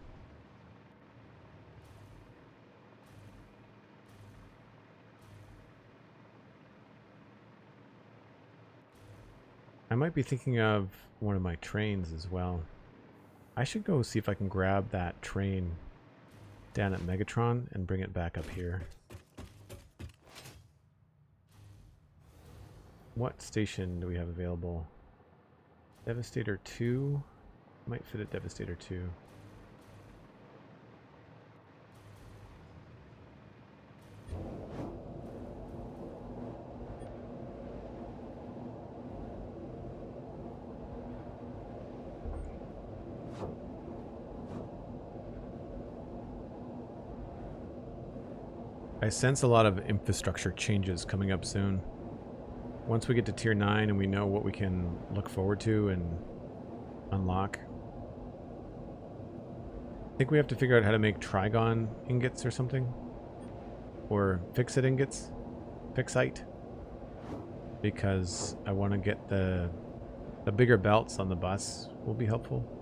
I might be thinking of one of my trains as well. I should go see if I can grab that train down at Megatron and bring it back up here. What station do we have available? Devastator 2? Might fit at Devastator 2. I sense a lot of infrastructure changes coming up soon. Once we get to tier 9 and we know what we can look forward to and unlock. I think we have to figure out how to make Trigon ingots or something. Or Fixit ingots. Fixite. Because I want to get the bigger belts on the bus will be helpful.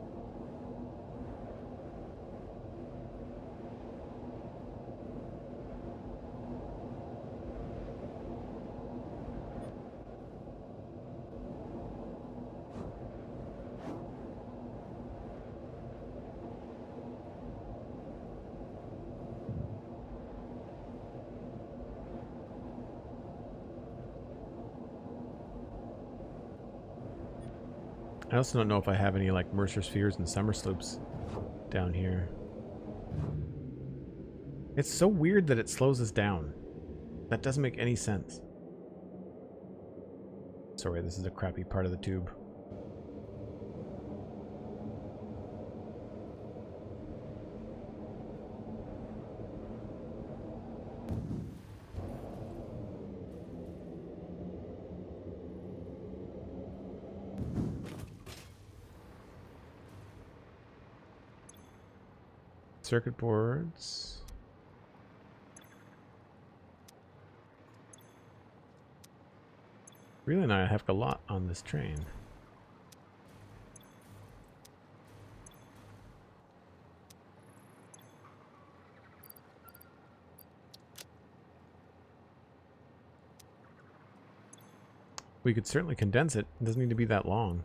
I also don't know if I have any like Mercer Spheres and somersloops down here. It's so weird that it slows us down. That doesn't make any sense. Sorry, this is a crappy part of the tube. Circuit boards. Really not a heck of a lot on this train. We could certainly condense it. It doesn't need to be that long.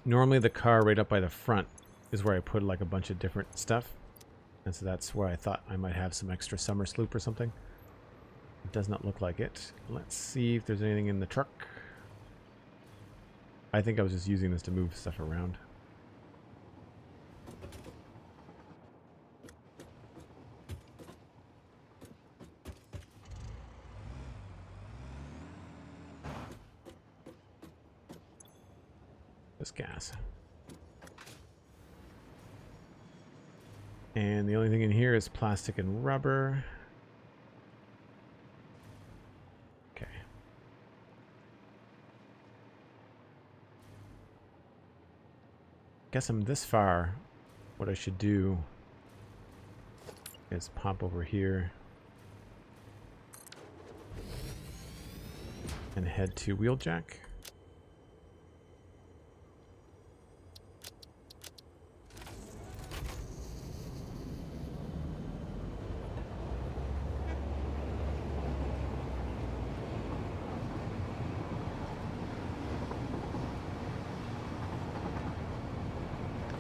Normally the car right up by the front is where I put like a bunch of different stuff. And so that's where I thought I might have some extra summer sloop or something. It does not look like it. Let's see if there's anything in the truck. I think I was just using this to move stuff around. Gas. And the only thing in here is plastic and rubber. Okay. Guess I'm this far. What I should do is pop over here and head to Wheeljack.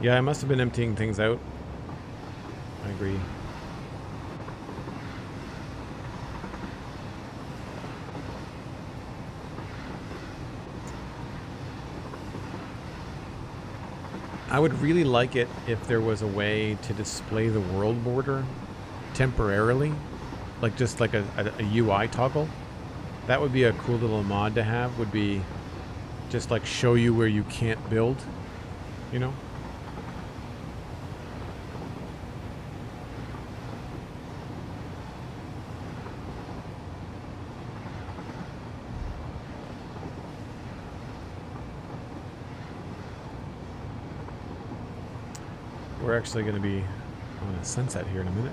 Yeah, I must have been emptying things out. I agree. I would really like it if there was a way to display the world border temporarily, like just like a UI toggle. That would be a cool little mod to have, would be just like show you where you can't build, you know? We're actually going to be on a sunset here in a minute.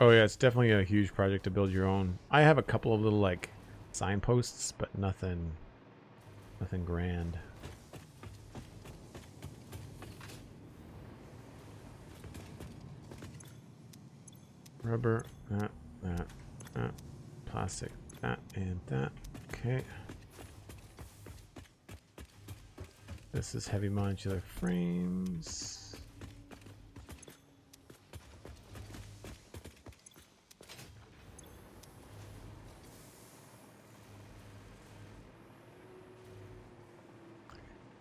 Oh yeah, it's definitely a huge project to build your own. I have a couple of little like signposts, but nothing grand. Rubber, that, plastic, that, and that. Okay. This is heavy modular frames.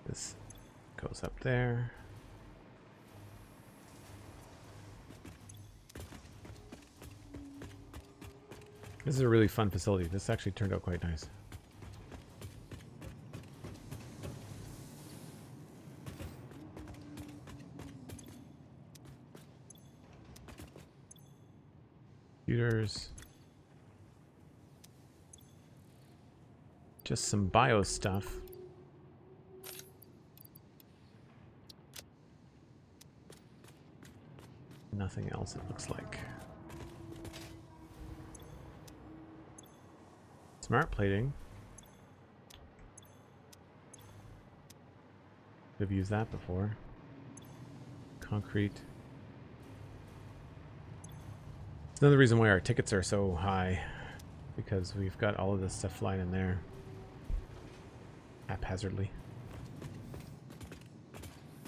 This goes up there. This is a really fun facility. This actually turned out quite nice. Computers. Just some bio stuff. Nothing else, it looks like. Smart plating. Could have used that before. Concrete. It's another reason why our tickets are so high, because we've got all of this stuff flying in there haphazardly.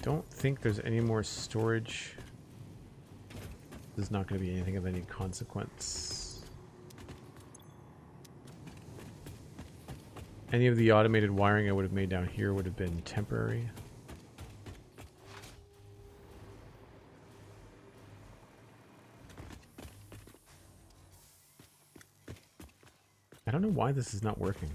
Don't think there's any more storage. There's not going to be anything of any consequence. Any of the automated wiring I would have made down here would have been temporary. I don't know why this is not working.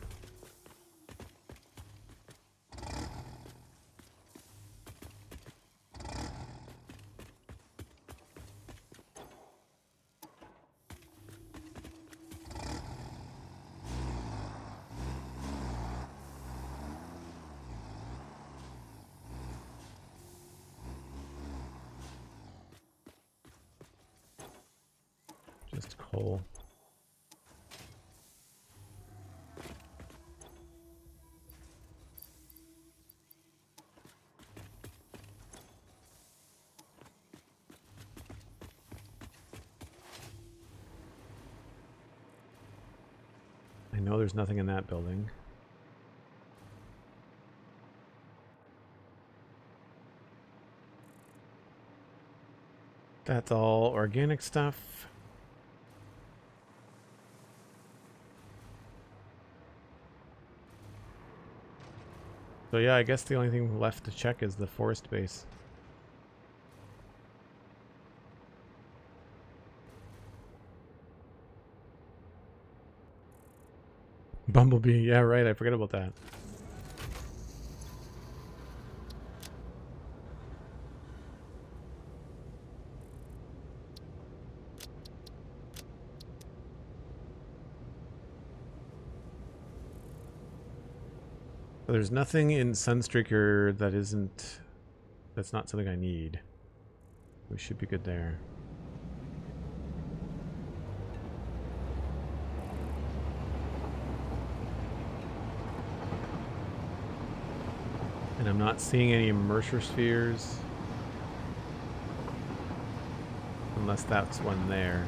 Just coal. I know there's nothing in that building. That's all organic stuff. So yeah, I guess the only thing left to check is the forest base. Bumblebee, yeah, right, I forgot about that. So there's nothing in Sunstreaker that's not something I need. We should be good there. And I'm not seeing any Mercer spheres. Unless that's one there.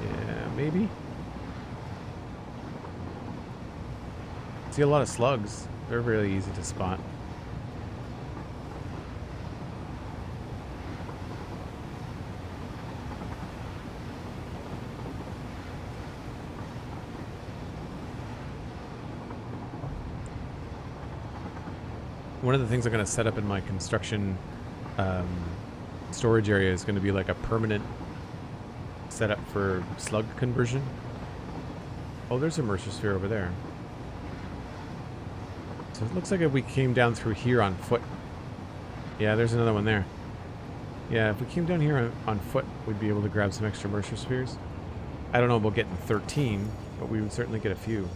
Yeah, maybe? See a lot of slugs. They're really easy to spot. One of the things I'm going to set up in my construction storage area is going to be like a permanent setup for slug conversion. Oh, there's a Mercer sphere over there. So it looks like if we came down through here on foot. Yeah, there's another one there. Yeah, if we came down here on foot, we'd be able to grab some extra Mercer spheres. I don't know about getting 13, but we would certainly get a few.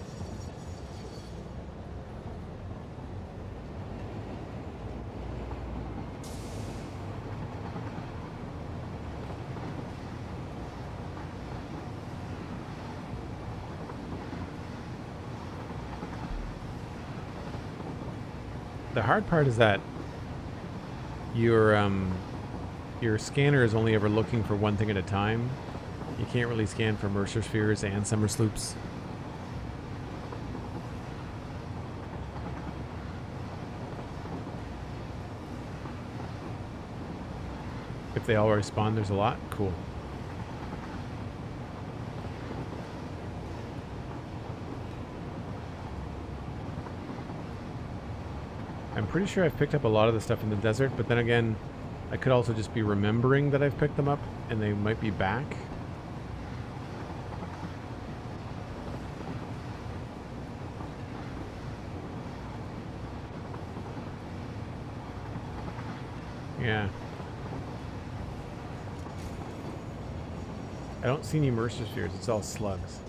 The hard part is that your scanner is only ever looking for one thing at a time. You can't really scan for Mercer spheres and somersloops. If they all respawn, there's a lot. Cool. I'm pretty sure I've picked up a lot of the stuff in the desert, but then again, I could also just be remembering that I've picked them up and they might be back. Yeah. I don't see any Mercer spheres, it's all slugs.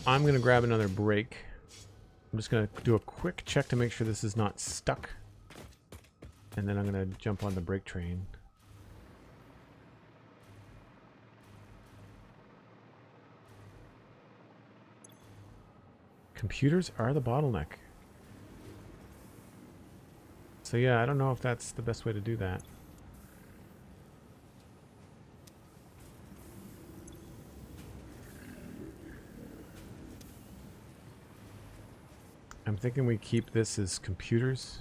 I'm going to grab another break. I'm just going to do a quick check to make sure this is not stuck. And then I'm going to jump on the break train. Computers are the bottleneck. So yeah, I don't know if that's the best way to do that. I'm thinking we keep this as computers.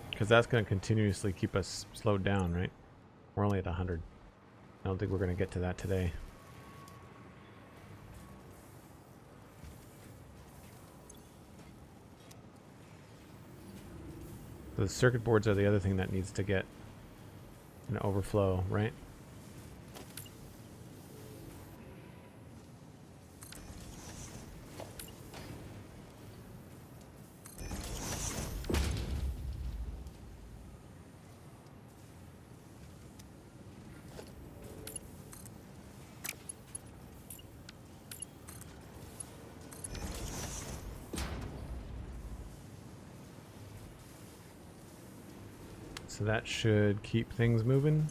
Because that's going to continuously keep us slowed down, right? We're only at 100. I don't think we're going to get to that today. The circuit boards are the other thing that needs to get an overflow, right? So that should keep things moving.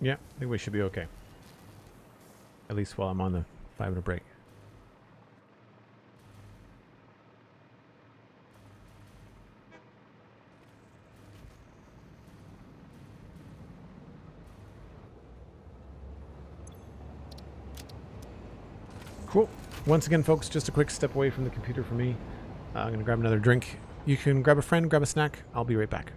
Yeah, I think we should be okay. At least while I'm on the 5-minute break. Cool. Once again, folks, just a quick step away from the computer for me. I'm going to grab another drink. You can grab a friend, grab a snack. I'll be right back.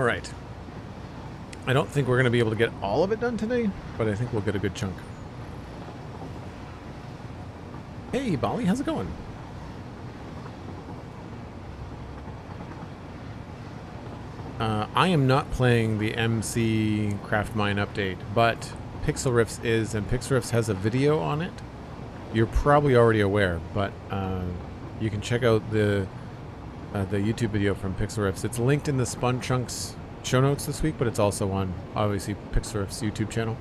right. I don't think we're going to be able to get all of it done today, but I think we'll get a good chunk. Hey, Bolly, how's it going? I am not playing the MC Craft Mine update, but Pixel Riffs is, and Pixel Riffs has a video on it. You're probably already aware, but you can check out the YouTube video from Pixel Riffs. It's linked in the Spun Chunks show notes this week, but it's also on, obviously, Pixel Riffs' YouTube channel.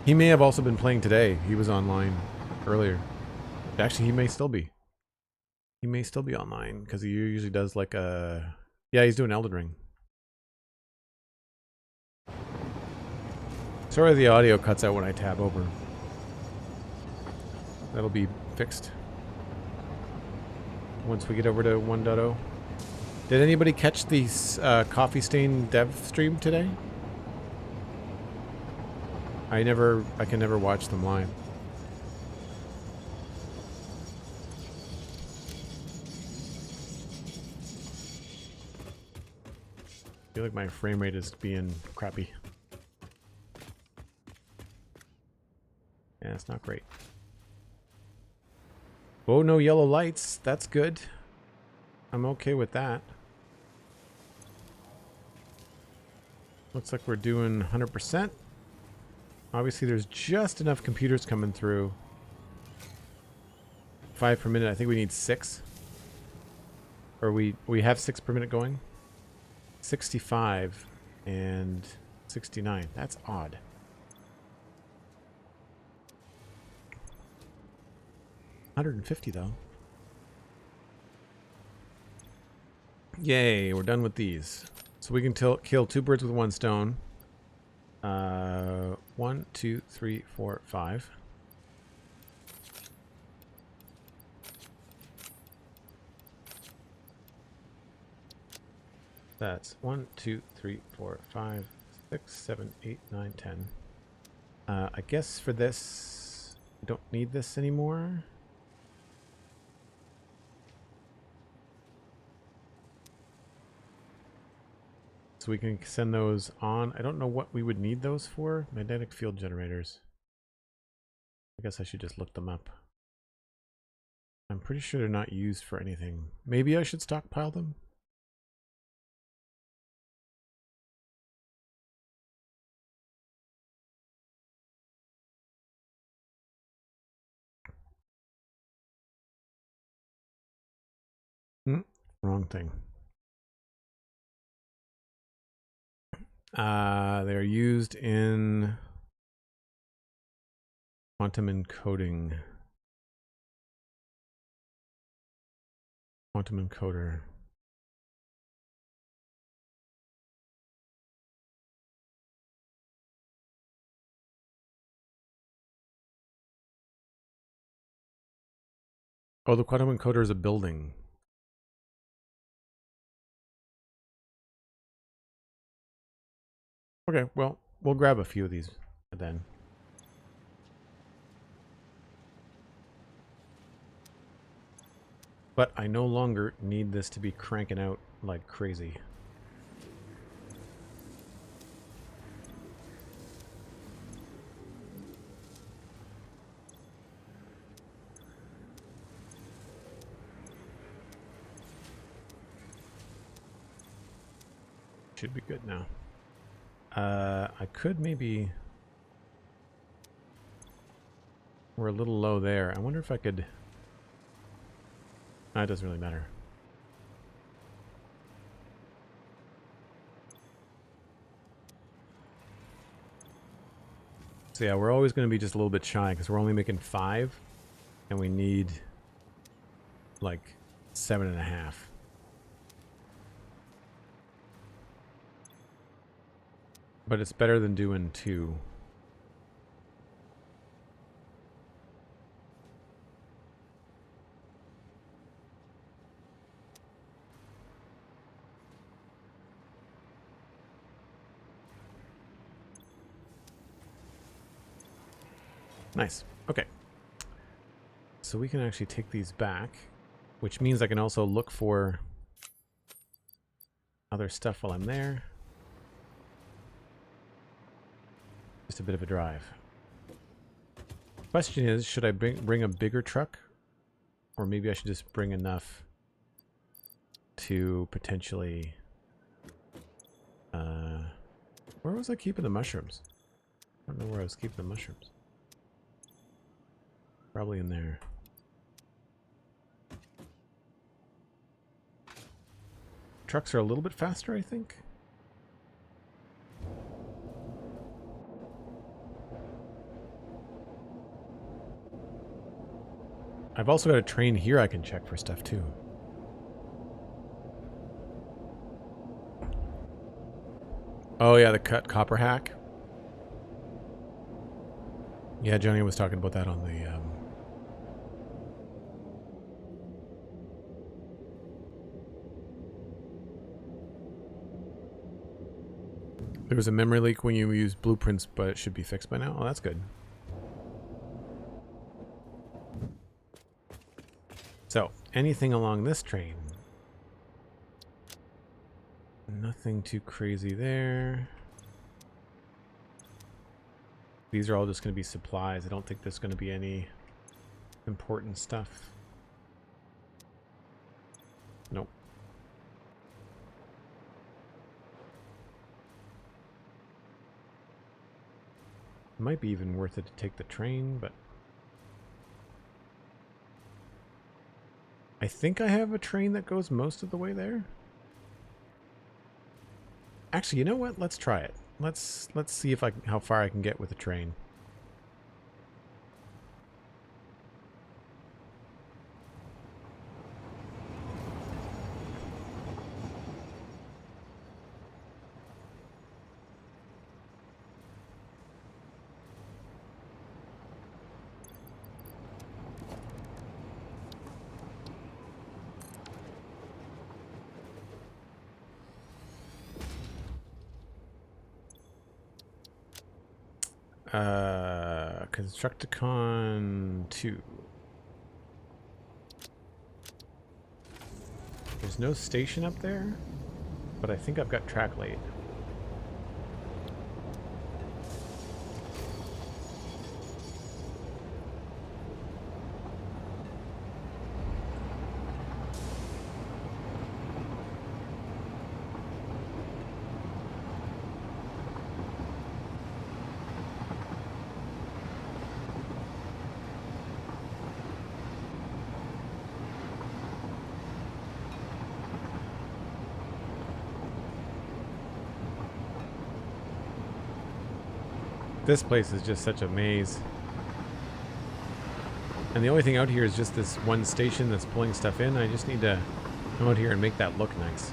He may have also been playing today. He was online earlier. Actually, he may still be. He may still be online, because he usually does like a... Yeah, he's doing Elden Ring. Sorry the audio cuts out when I tab over. That'll be fixed once we get over to 1.0. Did anybody catch the Coffee Stain dev stream today? I can never watch them live. I feel like my frame rate is being crappy. Yeah, it's not great. Oh, no yellow lights. That's good. I'm okay with that. Looks like we're doing 100%. Obviously, there's just enough computers coming through. 5 per minute. I think we need 6. Or we have 6 per minute going. 65 and 69. That's odd. $150 though. Yay, we're done with these. So we can kill 2 birds with 1 stone. 1, 2, 3, 4, 5. That's 1, 2, 3, 4, 5, 6, 7, 8, 9, 10. I guess for this, I don't need this anymore. So we can send those on. I don't know what we would need those for. Magnetic field generators. I guess I should just look them up. I'm pretty sure they're not used for anything. Maybe I should stockpile them? Wrong thing. They're used in quantum encoding. Quantum encoder. Oh, the quantum encoder is a building. Okay, well, we'll grab a few of these then. But I no longer need this to be cranking out like crazy. Should be good now. I could maybe... We're a little low there. I wonder if I could... It doesn't really matter. So yeah, we're always going to be just a little bit shy because we're only making 5 and we need like 7.5. But it's better than doing 2. Nice. Okay. So we can actually take these back, which means I can also look for other stuff while I'm there. Just a bit of a drive. Question is, should I bring a bigger truck? Or maybe I should just bring enough to potentially... where was I keeping the mushrooms? I don't know where I was keeping the mushrooms. Probably in there. Trucks are a little bit faster, I think. I've also got a train here I can check for stuff too. Oh yeah, the cut copper hack. Yeah, Johnny was talking about that on the there was a memory leak when you use blueprints, but it should be fixed by now. Oh, that's good. So, anything along this train? Nothing too crazy there. These are all just going to be supplies. I don't think there's going to be any important stuff. Nope. It might be even worth it to take the train, but I think I have a train that goes most of the way there. Actually, you know what? Let's try it. Let's see if how far I can get with a train. Constructicon 2. There's no station up there, but I think I've got track laid. This place is just such a maze. And the only thing out here is just this one station that's pulling stuff in. I just need to come out here and make that look nice.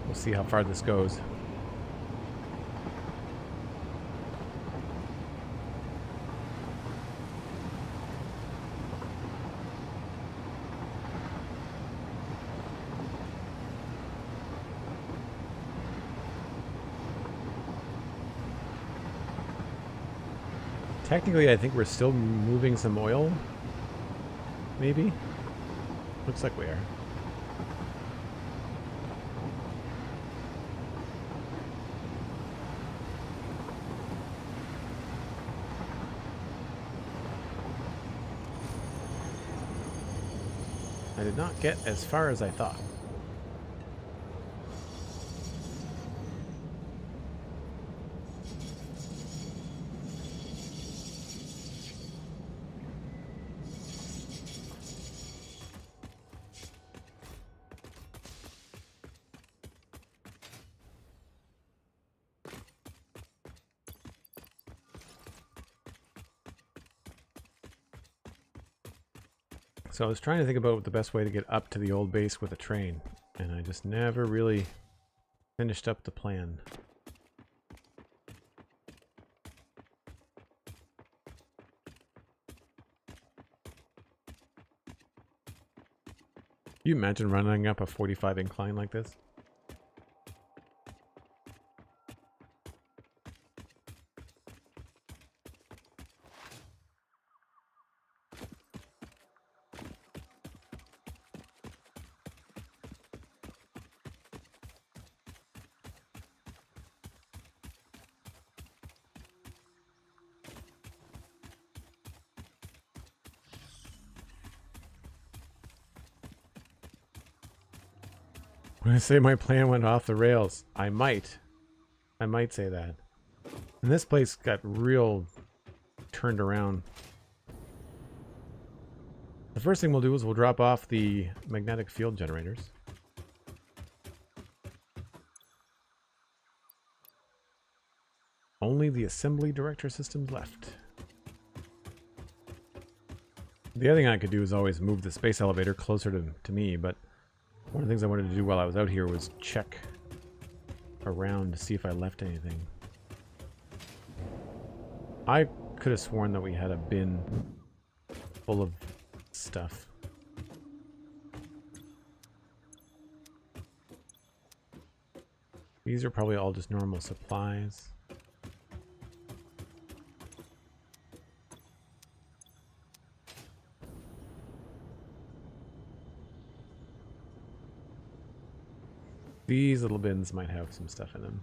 We'll see how far this goes. Technically, I think we're still moving some oil. Maybe? Looks like we are. I did not get as far as I thought. So I was trying to think about the best way to get up to the old base with a train, and I just never really finished up the plan. You imagine running up a 45 incline like this? When I say my plan went off the rails, I might say that. And this place got real turned around. The first thing we'll do is we'll drop off the magnetic field generators. Only the assembly director systems left. The other thing I could do is always move the space elevator closer to me, but one of the things I wanted to do while I was out here was check around to see if I left anything. I could have sworn that we had a bin full of stuff. These are probably all just normal supplies. These little bins might have some stuff in them.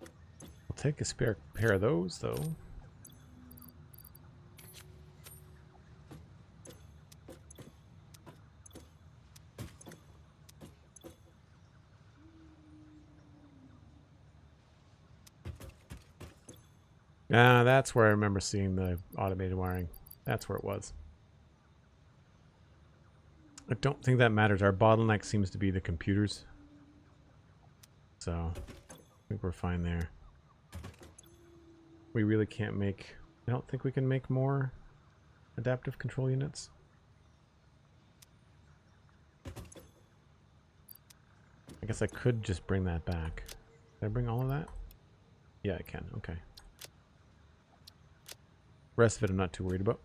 I'll take a spare pair of those, though. Ah, that's where I remember seeing the automated wiring. That's where it was. I don't think that matters. Our bottleneck seems to be the computers. So, I think we're fine there. We really can't make... I don't think we can make more adaptive control units. I guess I could just bring that back. Can I bring all of that? Yeah, I can. Okay. The rest of it I'm not too worried about.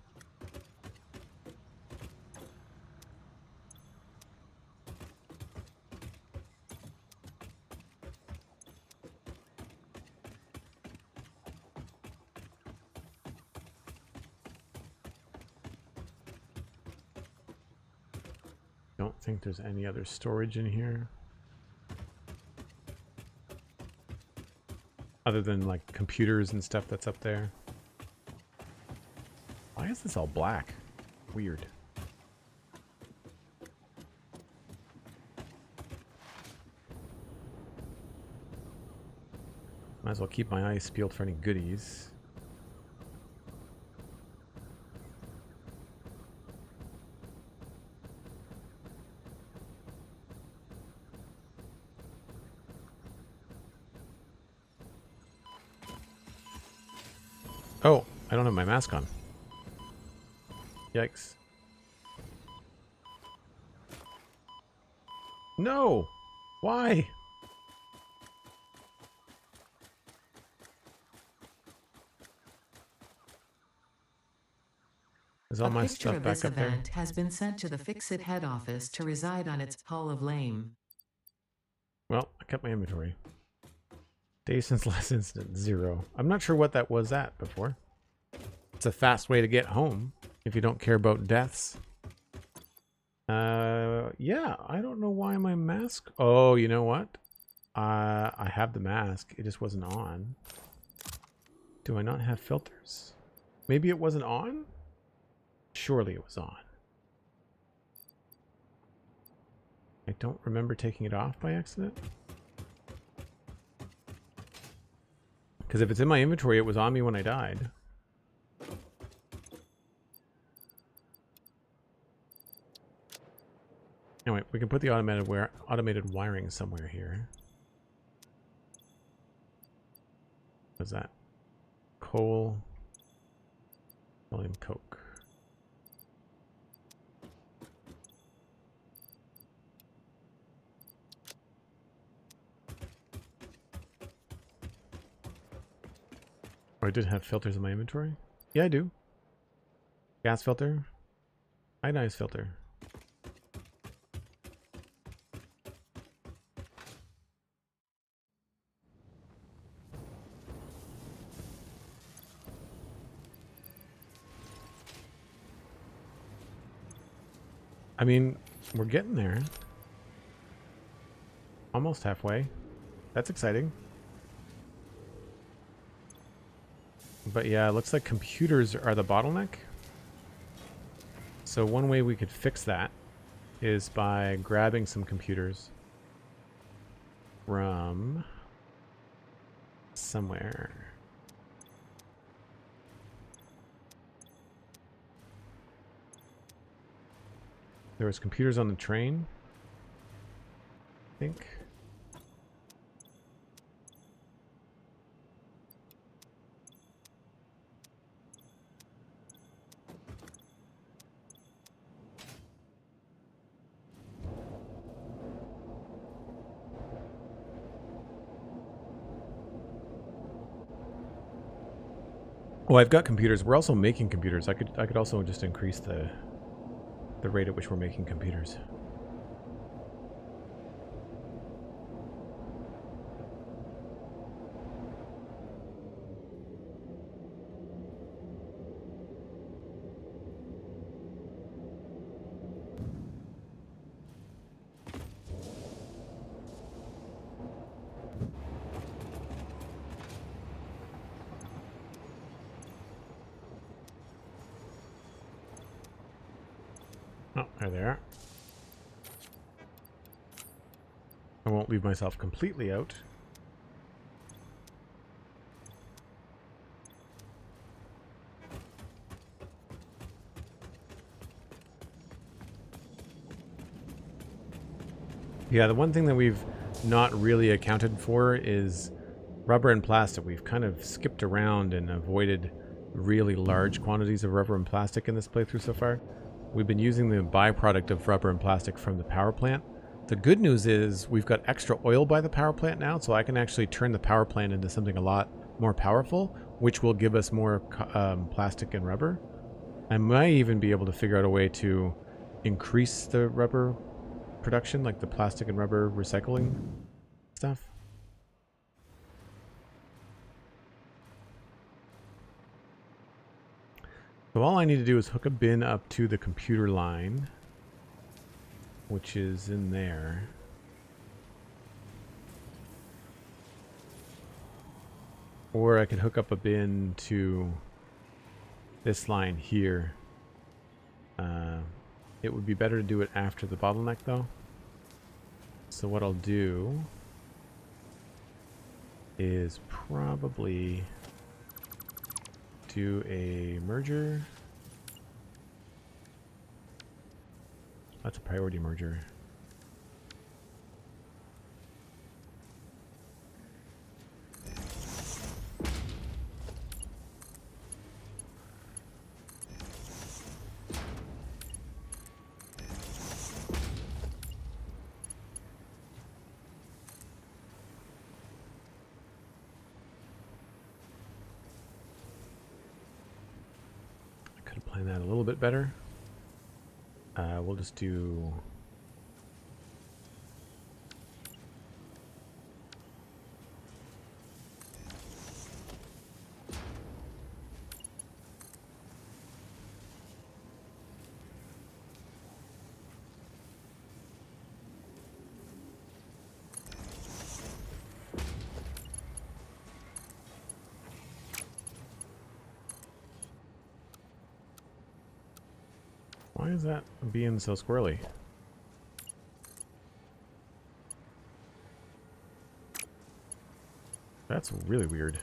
Don't think there's any other storage in here. Other than like computers and stuff that's up there. Why is this all black? Weird. Might as well keep my eyes peeled for any goodies. Oh, I don't have my mask on. Yikes. No! Why? Is all my stuff back up there? A picture of this event has been sent to the Fixit head office to reside on its Hall of Lame. Well, I kept my inventory. Days since last incident, 0. I'm not sure what that was at before. It's a fast way to get home if you don't care about deaths. Yeah, I don't know why my mask... Oh, you know what? I have the mask. It just wasn't on. Do I not have filters? Maybe it wasn't on? Surely it was on. I don't remember taking it off by accident. Because if it's in my inventory, it was on me when I died. Anyway, we can put the automated wiring somewhere here. What's that? Coal. William Coke. Oh, I did have filters in my inventory? Yeah, I do. Gas filter. Ionized filter. I mean, we're getting there. Almost halfway. That's exciting. But yeah, it looks like computers are the bottleneck. So one way we could fix that is by grabbing some computers from somewhere. There was computers on the train, I think. Oh, I've got computers. We're also making computers. I could also just increase the rate at which we're making computers. Oh, there they are. I won't leave myself completely out. Yeah, the one thing that we've not really accounted for is rubber and plastic. We've kind of skipped around and avoided really large quantities of rubber and plastic in this playthrough so far. We've been using the byproduct of rubber and plastic from the power plant. The good news is we've got extra oil by the power plant now, so I can actually turn the power plant into something a lot more powerful, which will give us more plastic and rubber. I might even be able to figure out a way to increase the rubber production, like the plastic and rubber recycling stuff. So all I need to do is hook a bin up to the computer line, which is in there. Or I could hook up a bin to this line here. It would be better to do it after the bottleneck though. So what I'll do is probably do a merger. That's a priority merger. Plan that a little bit better. We'll just do why is that being so squirrely? That's really weird.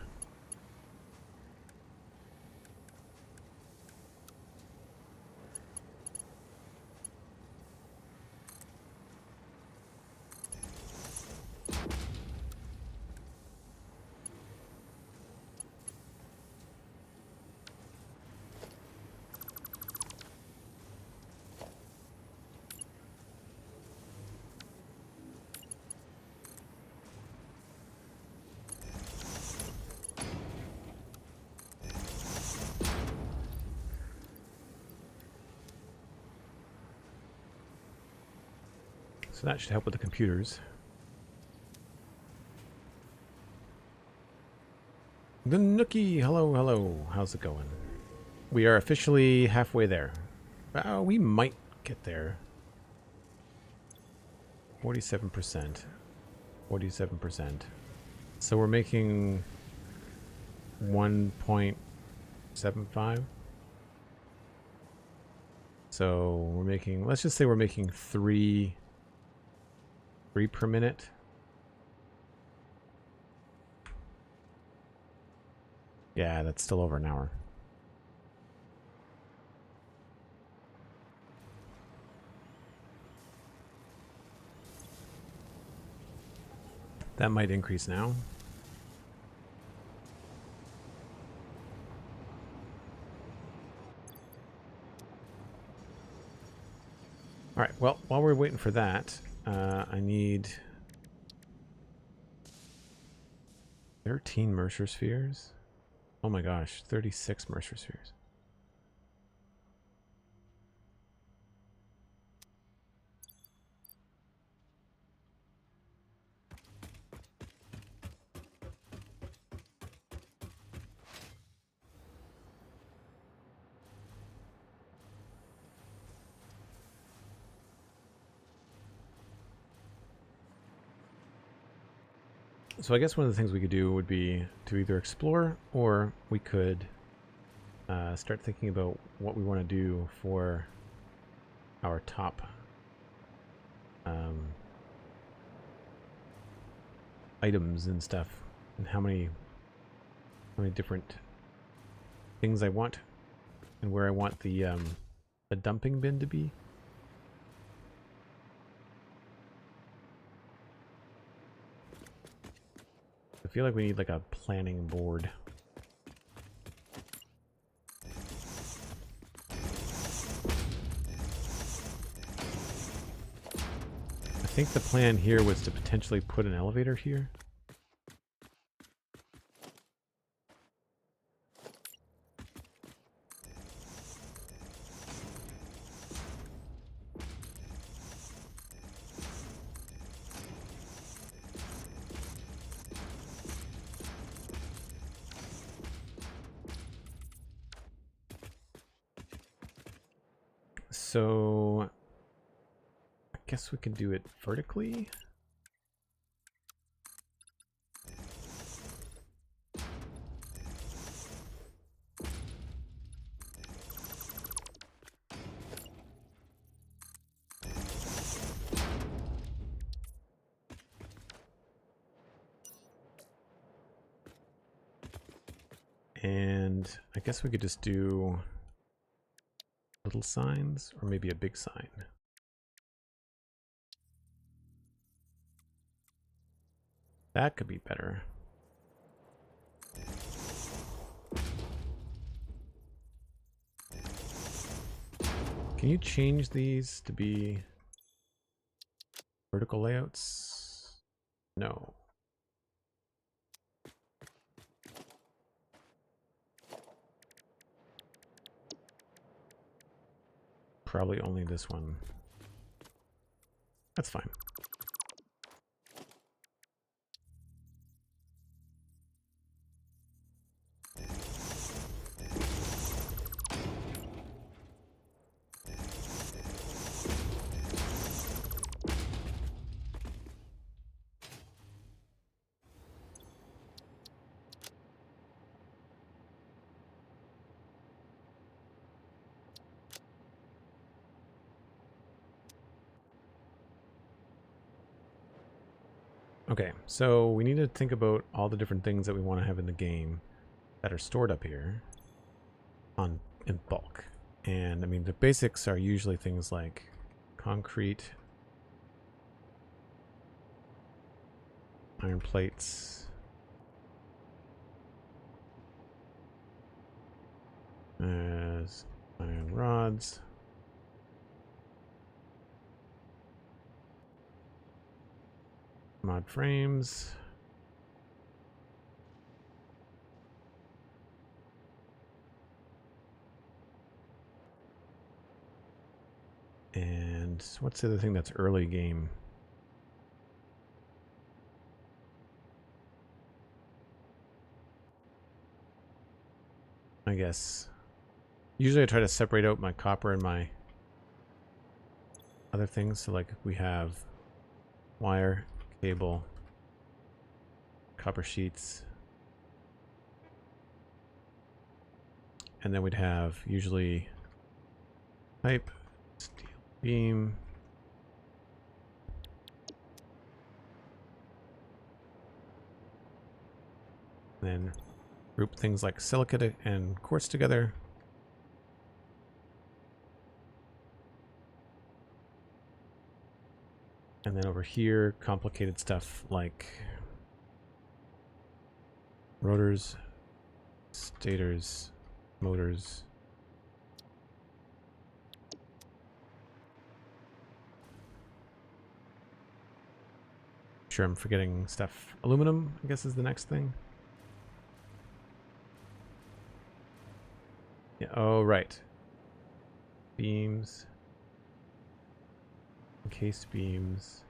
So that should help with the computers. The Nookie, hello, hello. How's it going? We are officially halfway there. We might get there. 47%. 47%. So we're making 1.75. So we're making, let's just say we're making three per minute. Yeah, that's still over an hour. That might increase now. All right, well, while we're waiting for that, I need 13 Mercer spheres. Oh my gosh, 36 Mercer spheres. So I guess one of the things we could do would be to either explore, or we could start thinking about what we want to do for our top items and stuff, and how many different things I want, and where I want the dumping bin to be. I feel like we need like a planning board. I think the plan here was to potentially put an elevator here. So I guess we can do it vertically. And I guess we could just do little signs, or maybe a big sign. That could be better. Can you change these to be vertical layouts? No. Probably only this one. That's fine. Okay, so we need to think about all the different things that we want to have in the game that are stored up here in bulk. And I mean, the basics are usually things like concrete, iron plates, iron rods, mod frames, and what's the other thing that's early game? I guess. Usually I try to separate out my copper and my other things. So like we have wire, cable, copper sheets. And then we'd have usually pipe, steel beam, then group things like silicate and quartz together. And then over here, complicated stuff like rotors, stators, motors. Sure, I'm forgetting stuff. Aluminum, I guess, is the next thing. Yeah, oh, right. Beams. Encased beams.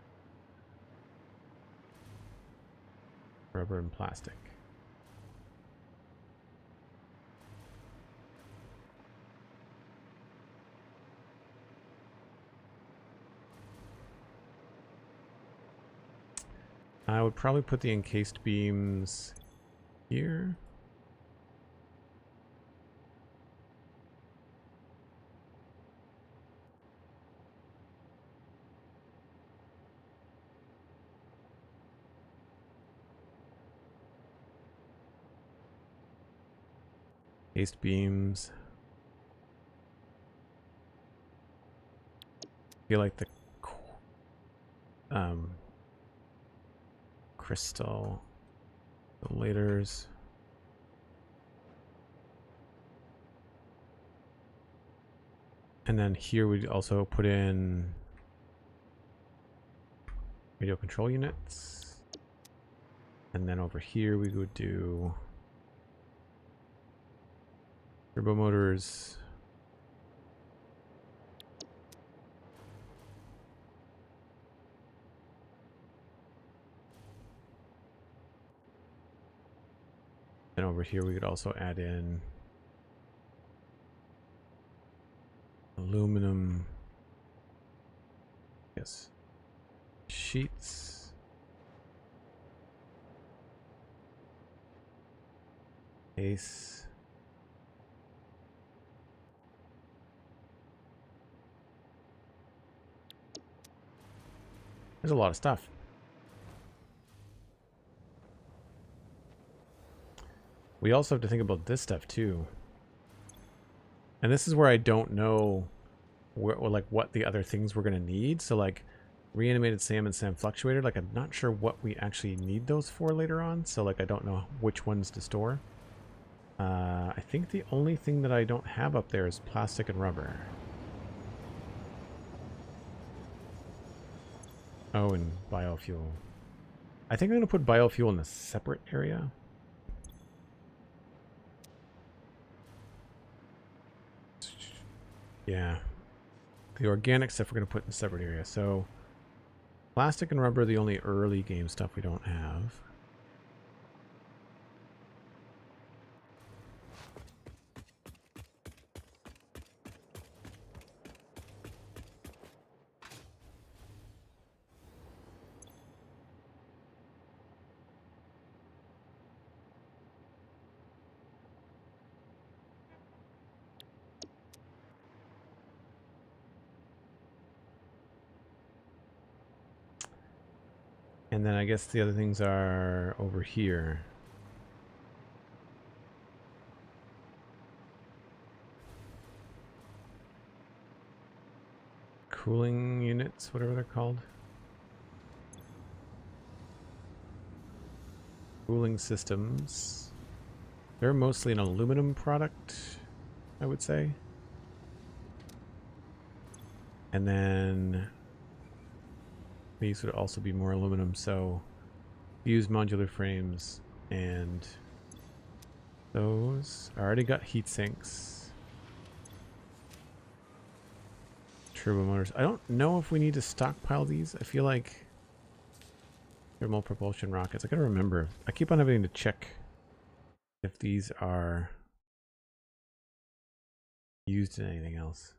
Rubber and plastic. I would probably put the encased beams here. Encased beams. I feel like the crystal, the laters. And then here we'd also put in radio control units. And then over here we would do turbo motors. And over here we could also add in aluminum, yes, sheets, case, there's a lot of stuff. We also have to think about this stuff too. And this is where I don't know where, or like what the other things we're going to need. So like reanimated SAM and SAM fluctuator, like I'm not sure what we actually need those for later on. So like I don't know which ones to store. I think the only thing that I don't have up there is plastic and rubber. Oh, and biofuel. I think I'm going to put biofuel in a separate area. Yeah. The organic stuff we're going to put in a separate area. So plastic and rubber are the only early game stuff we don't have. And then I guess the other things are over here. Cooling units, whatever they're called. Cooling systems. They're mostly an aluminum product, I would say. And then these would also be more aluminum, so use modular frames, and those. I already got heat sinks. Turbo motors. I don't know if we need to stockpile these. I feel like thermal propulsion rockets. I gotta remember. I keep on having to check if these are used in anything else.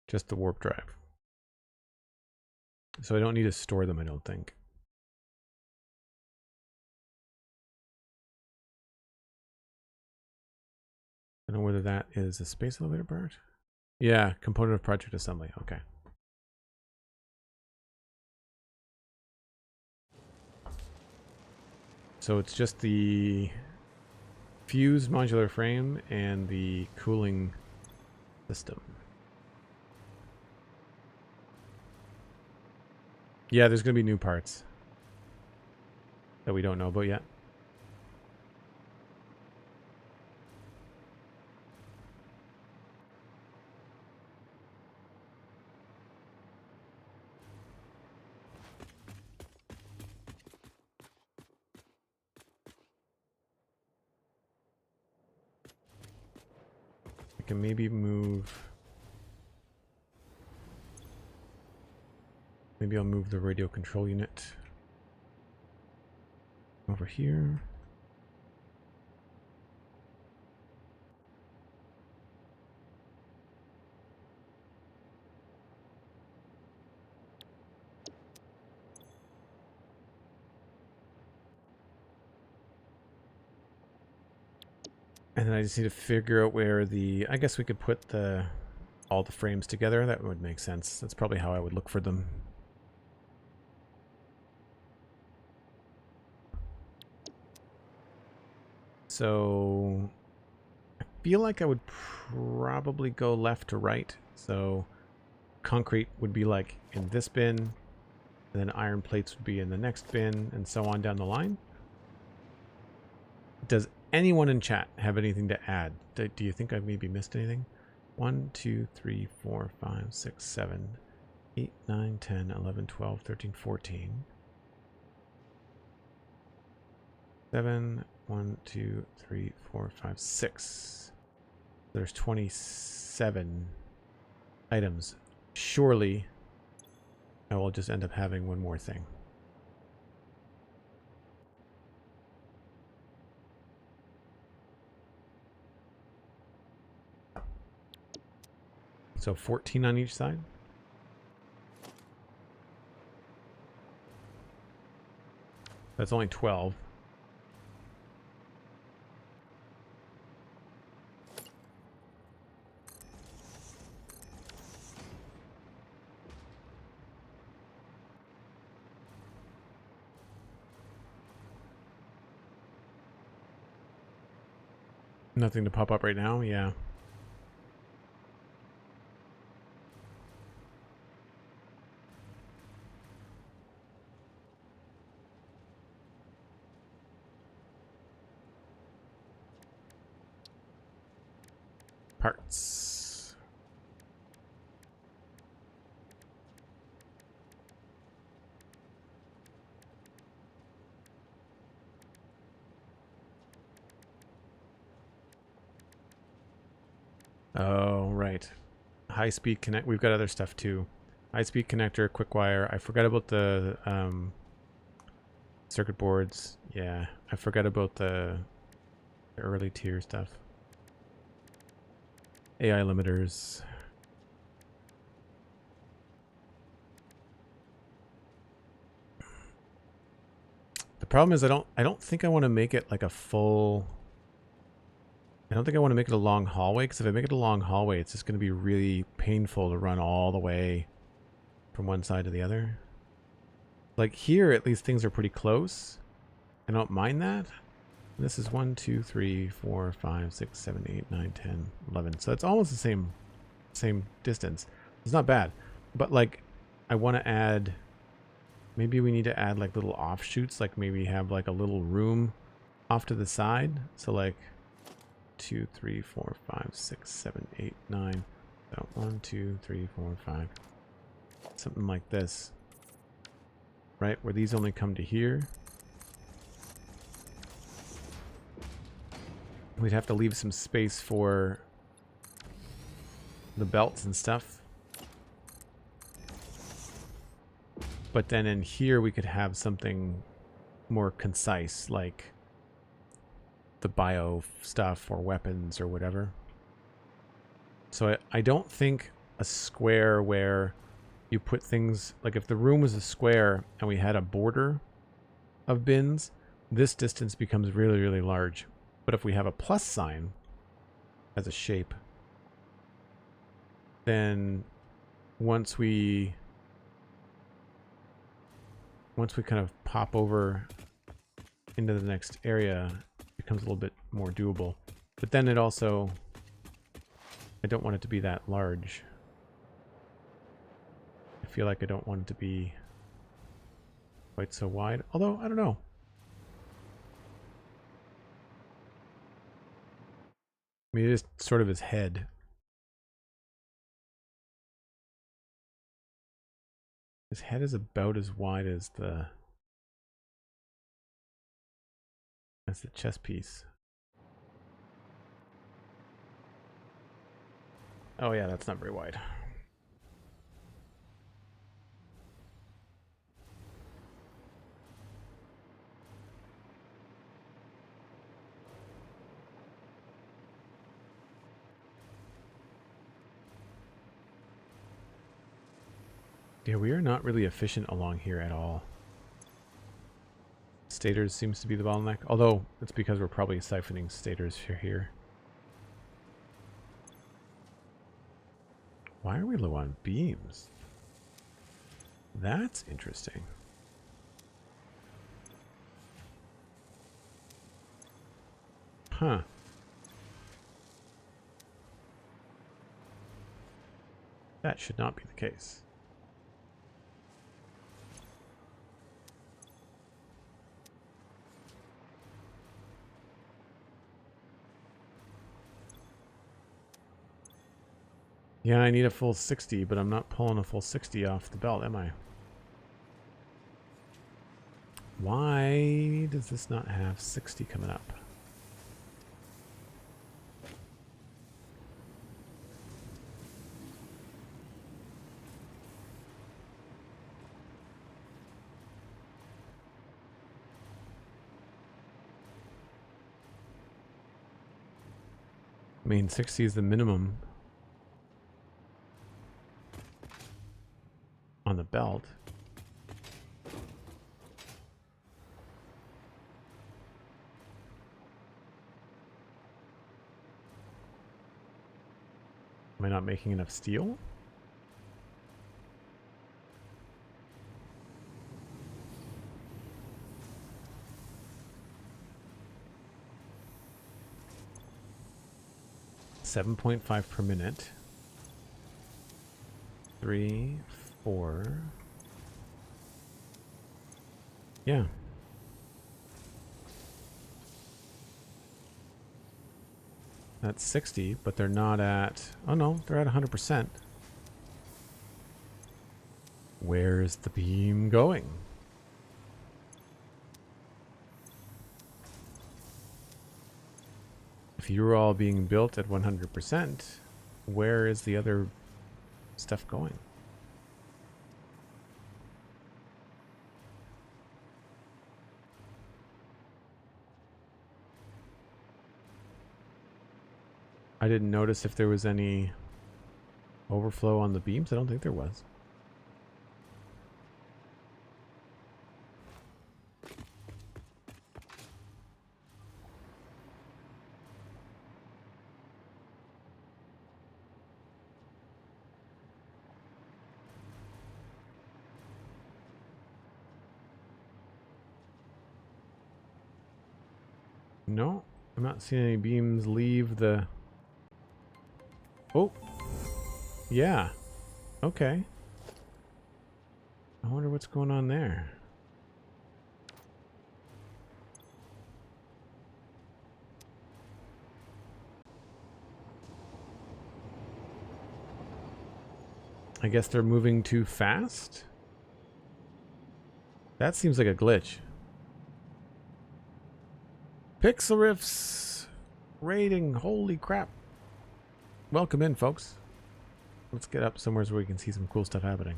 Just the warp drive. So I don't need to store them, I don't think. I don't know whether that is a space elevator part. Yeah, component of project assembly. Okay. So it's just the fused modular frame and the cooling system. Yeah, there's going to be new parts that we don't know about yet. I can maybe move... Maybe I'll move the radio control unit over here. And then I just need to figure out where the... I guess we could put the all the frames together. That would make sense. That's probably how I would look for them. So I feel like I would probably go left to right. So concrete would be like in this bin, and then iron plates would be in the next bin, and so on down the line. Does anyone in chat have anything to add? Do you think I've maybe missed anything? 1, 2, 3, 4, 5, 6, 7, 8, 9, 10, 11, 12, 13, 14. 7, 1, 2, 3, 4, 5, 6. There's 27 items. Surely I will just end up having one more thing. So 14 on each side. That's only 12. Nothing to pop up right now, yeah. Parts. Oh, right. High-speed connect. We've got other stuff too. High-speed connector, quick wire. I forgot about the circuit boards. Yeah, I forgot about the early tier stuff. AI limiters. The problem is I don't think I want to make it like a full... I don't think I want to make it a long hallway, because if I make it a long hallway, it's just going to be really painful to run all the way from one side to the other. Like here, at least things are pretty close. I don't mind that. This is 1, 2, 3, 4, 5, 6, 7, 8, 9, 10, 11. So it's almost the same distance. It's not bad. But like, I want to add... Maybe we need to add like little offshoots, like maybe have like a little room off to the side. So like 2, 3, 4, 5, 6, 7, 8, 9. So 1, 2, 3, 4, 5. Something like this. Right? Where these only come to here. We'd have to leave some space for the belts and stuff. But then in here we could have something more concise, like the bio stuff or weapons or whatever. So I don't think a square where you put things, like if the room was a square and we had a border of bins, this distance becomes really, really large. But if we have a plus sign as a shape, then once we kind of pop over into the next area, it becomes a little bit more doable. But then it also, I don't want it to be that large. I feel like I don't want it to be quite so wide. Although, I don't know. I mean, it is sort of his head. His head is about as wide as the chess piece. Oh yeah, that's not very wide. Yeah, we are not really efficient along here at all. Stators seems to be the bottleneck, although it's because we're probably siphoning stators here. Why are we low on beams? That's interesting. Huh. That should not be the case. Yeah, I need a full 60, but I'm not pulling a full 60 off the belt, am I? Why does this not have 60 coming up? I mean, 60 is the minimum on the belt. Am I not making enough steel? $7.5 per minute. 3, 4. Yeah. That's 60, but they're not at... Oh no, they're at 100%. Where's the beam going? If you were all being built at 100%, where is the other stuff going? I didn't notice if there was any overflow on the beams. I don't think there was. No, I'm not seeing any beams leave the... Oh, yeah. Okay. I wonder what's going on there. I guess they're moving too fast? That seems like a glitch. Pixel Riffs rating, holy crap. Welcome in, folks. Let's get up somewhere where we can see some cool stuff happening.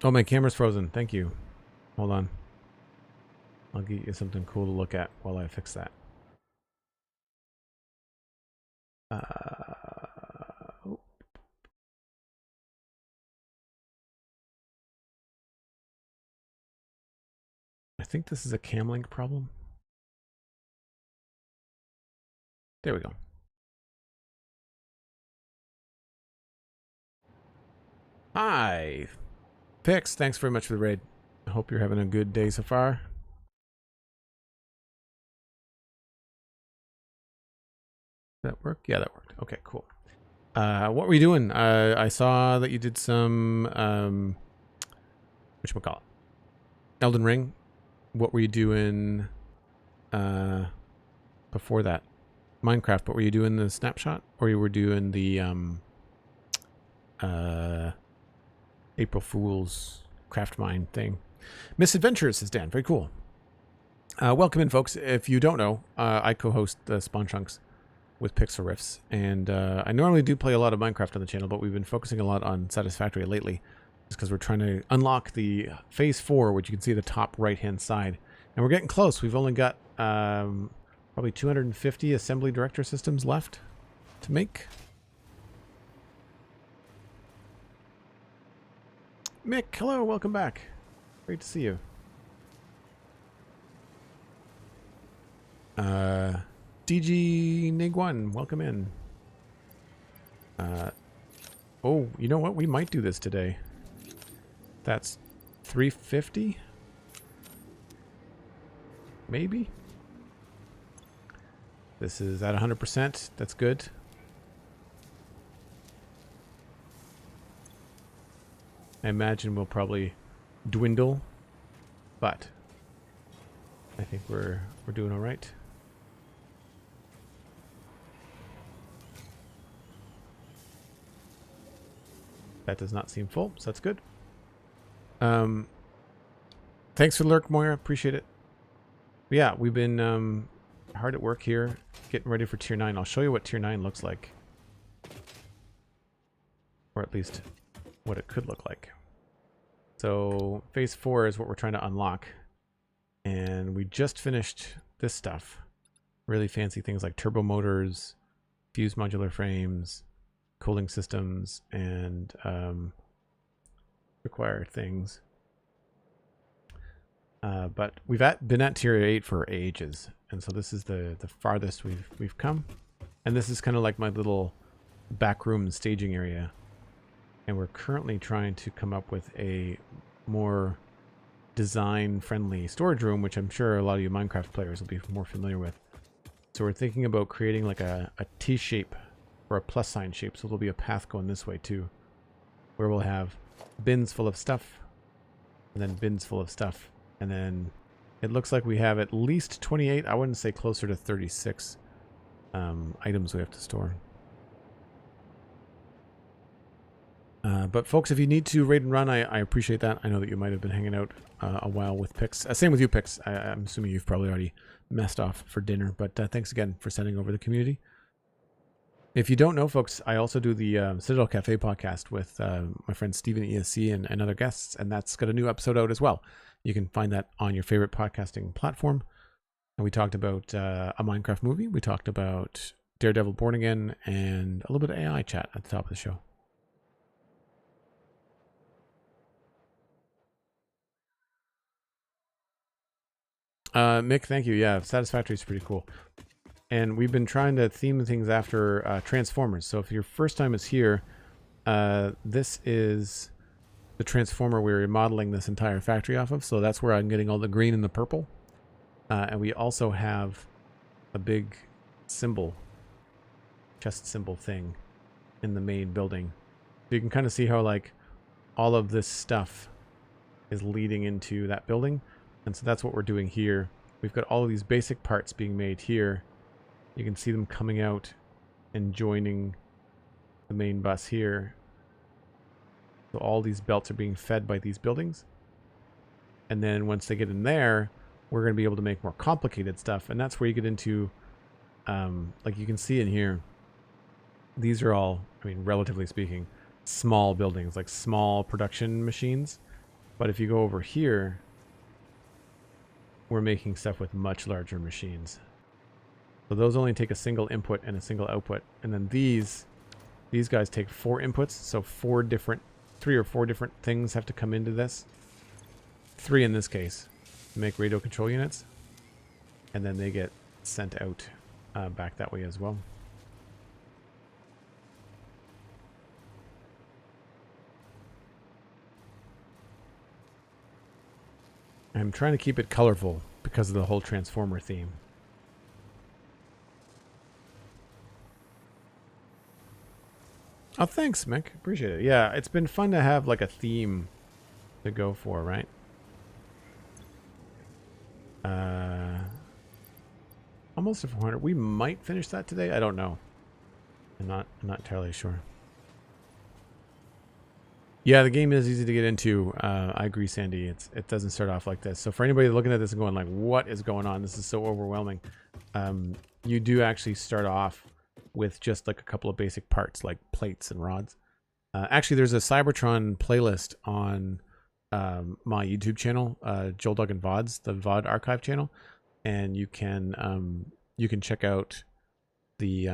Oh, my camera's frozen. Thank you. Hold on. I'll get you something cool to look at while I fix that. Oh. I think this is a cam link problem. There we go. Hi, Pix. Thanks very much for the raid. I hope you're having a good day so far. Did that work? Yeah, that worked. Okay, cool. What were you doing? I saw that you did some whatchamacallit? Elden Ring. What were you doing before that? Minecraft. What were you doing, the snapshot? Or you were doing the April Fool's craft mine thing? Misadventures, says Dan. Very cool. Welcome in, folks. If you don't know, I co-host the Spawn Chunks with Pixel Riffs, and I normally do play a lot of Minecraft on the channel, but we've been focusing a lot on Satisfactory lately, just because we're trying to unlock the Phase 4, which you can see the top right-hand side. And we're getting close. We've only got probably 250 assembly director systems left to make. Mick, hello, welcome back. Great to see you. DG Niguan, welcome in. Oh, you know what? We might do this today. That's 350? Maybe? This is at 100%. That's good. I imagine we'll probably dwindle, but I think we're doing all right. That does not seem full, so that's good. Thanks for the lurk, Moira. Appreciate it. But yeah, we've been hard at work here, getting ready for Tier 9. I'll show you what Tier 9 looks like. Or at least what it could look like. So Phase 4 is what we're trying to unlock. And we just finished this stuff. Really fancy things like turbo motors, fused modular frames, cooling systems, and require things. But we've been at Tier 8 for ages, and so this is the farthest we've come. And this is kind of like my little backroom staging area. And we're currently trying to come up with a more design-friendly storage room, which I'm sure a lot of you Minecraft players will be more familiar with. So we're thinking about creating like a T-shape or a plus sign shape, so there'll be a path going this way too, where we'll have bins full of stuff, and then bins full of stuff, and then it looks like we have at least 28, I wouldn't say closer to 36 items we have to store. But folks, if you need to raid and run, I appreciate that. I know that you might have been hanging out a while with Pix. Same with you, Pix. I'm assuming you've probably already messed off for dinner, but thanks again for sending over the community. If you don't know, folks, I also do the Citadel Cafe podcast with my friend Steven ESC and other guests, and that's got a new episode out as well. You can find that on your favorite podcasting platform. And we talked about a Minecraft movie. We talked about Daredevil Born Again and a little bit of AI chat at the top of the show. Mick, thank you. Yeah, Satisfactory is pretty cool. And we've been trying to theme things after Transformers. So if your first time is here, this is the Transformer we're modeling this entire factory off of. So that's where I'm getting all the green and the purple. And we also have a big symbol, chest symbol thing in the main building. So you can kind of see how like all of this stuff is leading into that building. And so that's what we're doing here. We've got all of these basic parts being made here. You can see them coming out and joining the main bus here. So all these belts are being fed by these buildings. And then once they get in there, we're going to be able to make more complicated stuff. And that's where you get into, like you can see in here, these are all, I mean, relatively speaking, small buildings, like small production machines. But if you go over here, we're making stuff with much larger machines. So those only take a single input and a single output. And then these guys take 4 inputs. So 3 or 4 different things have to come into this. 3 in this case to make radio control units. And then they get sent out back that way as well. I'm trying to keep it colorful because of the whole Transformer theme. Oh, thanks, Mick. Appreciate it. Yeah, it's been fun to have like a theme to go for, right? Almost a 400. We might finish that today. I don't know. I'm not entirely sure. Yeah, the game is easy to get into. I agree, Sandy. It doesn't start off like this. So for anybody looking at this and going like, what is going on? This is so overwhelming. You do actually start off with just like a couple of basic parts like plates and rods. Actually, there's a Cybertron playlist on my YouTube channel, Joel Duggan VODs, the VOD archive channel, and you can check out the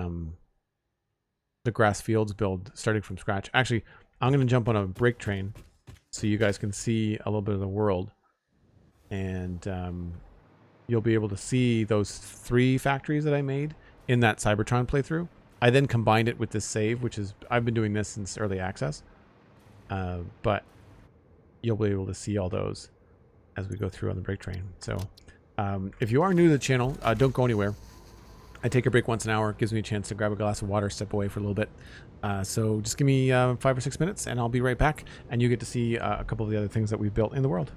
grass fields build starting from scratch. Actually, I'm going to jump on a break train so you guys can see a little bit of the world, and you'll be able to see those 3 factories that I made in that Cybertron playthrough. I then combined it with this save, which is, I've been doing this since early access, but you'll be able to see all those as we go through on the break train. So if you are new to the channel, don't go anywhere. I take a break once an hour. It gives me a chance to grab a glass of water, step away for a little bit. So just give me 5 or 6 minutes and I'll be right back, and you get to see a couple of the other things that we've built in the world.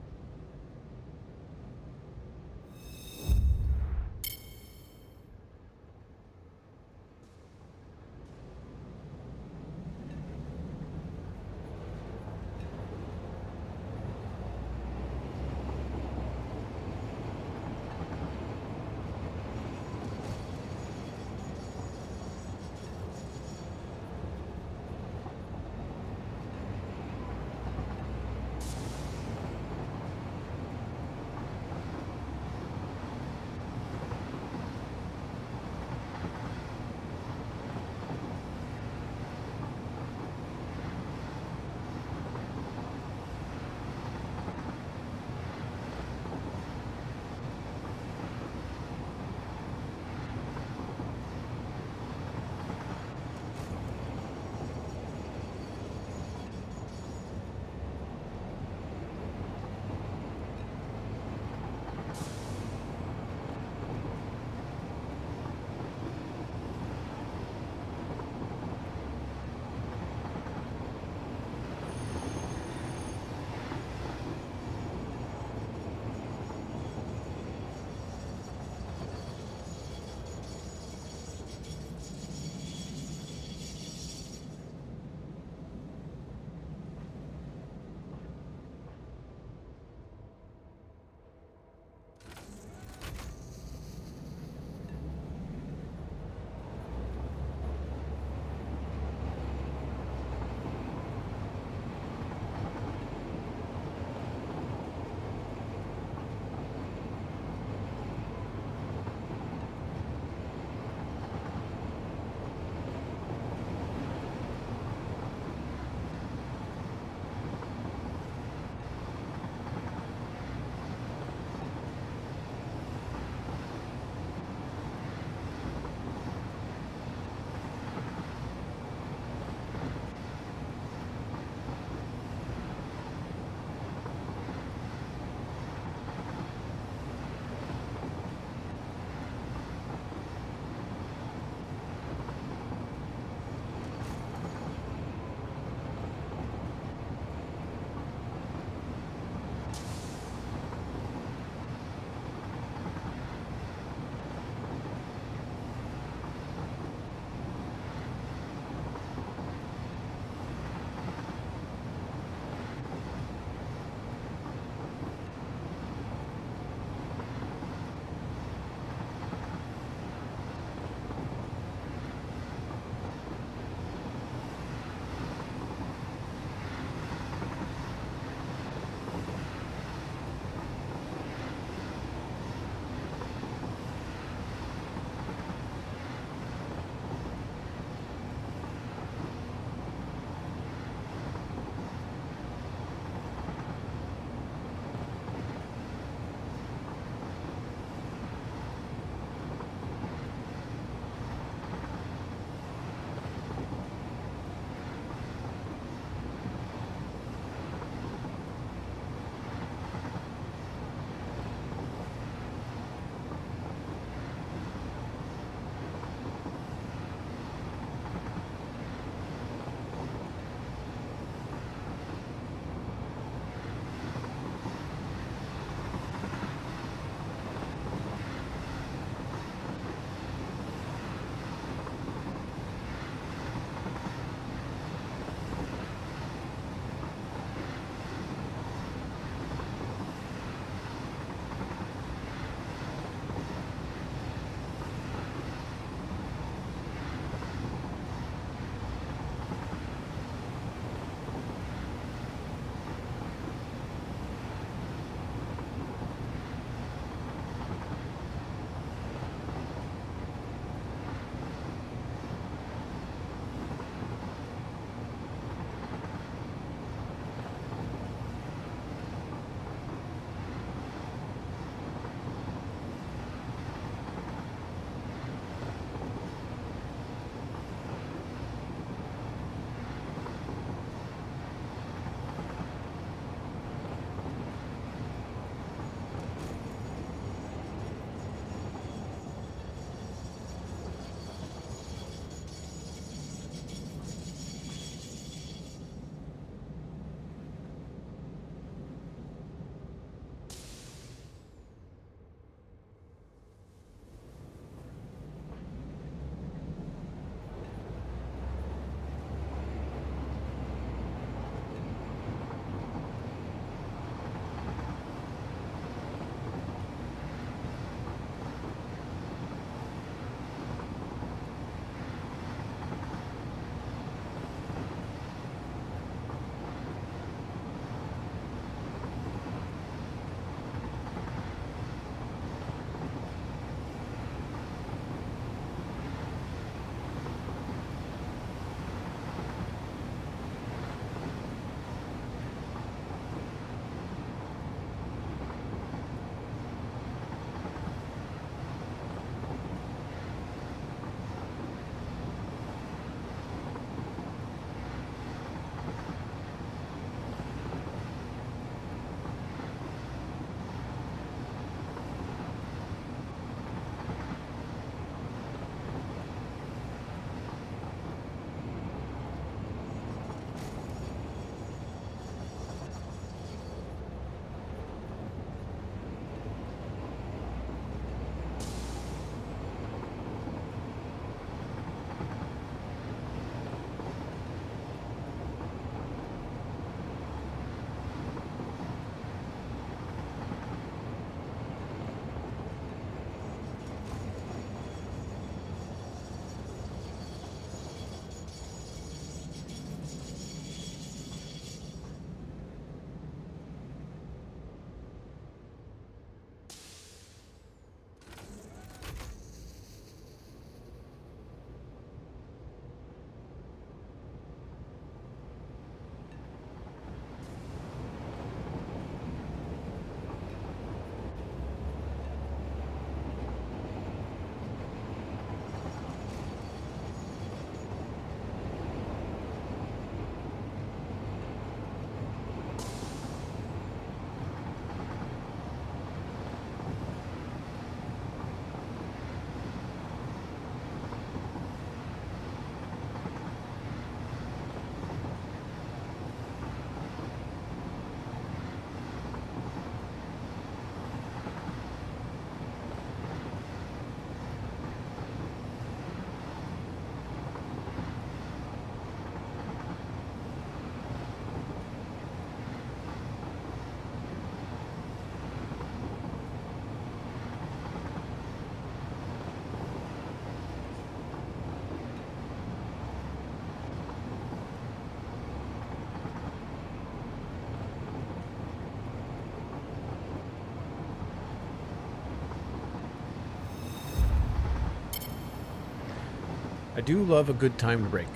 I do love a good timed break.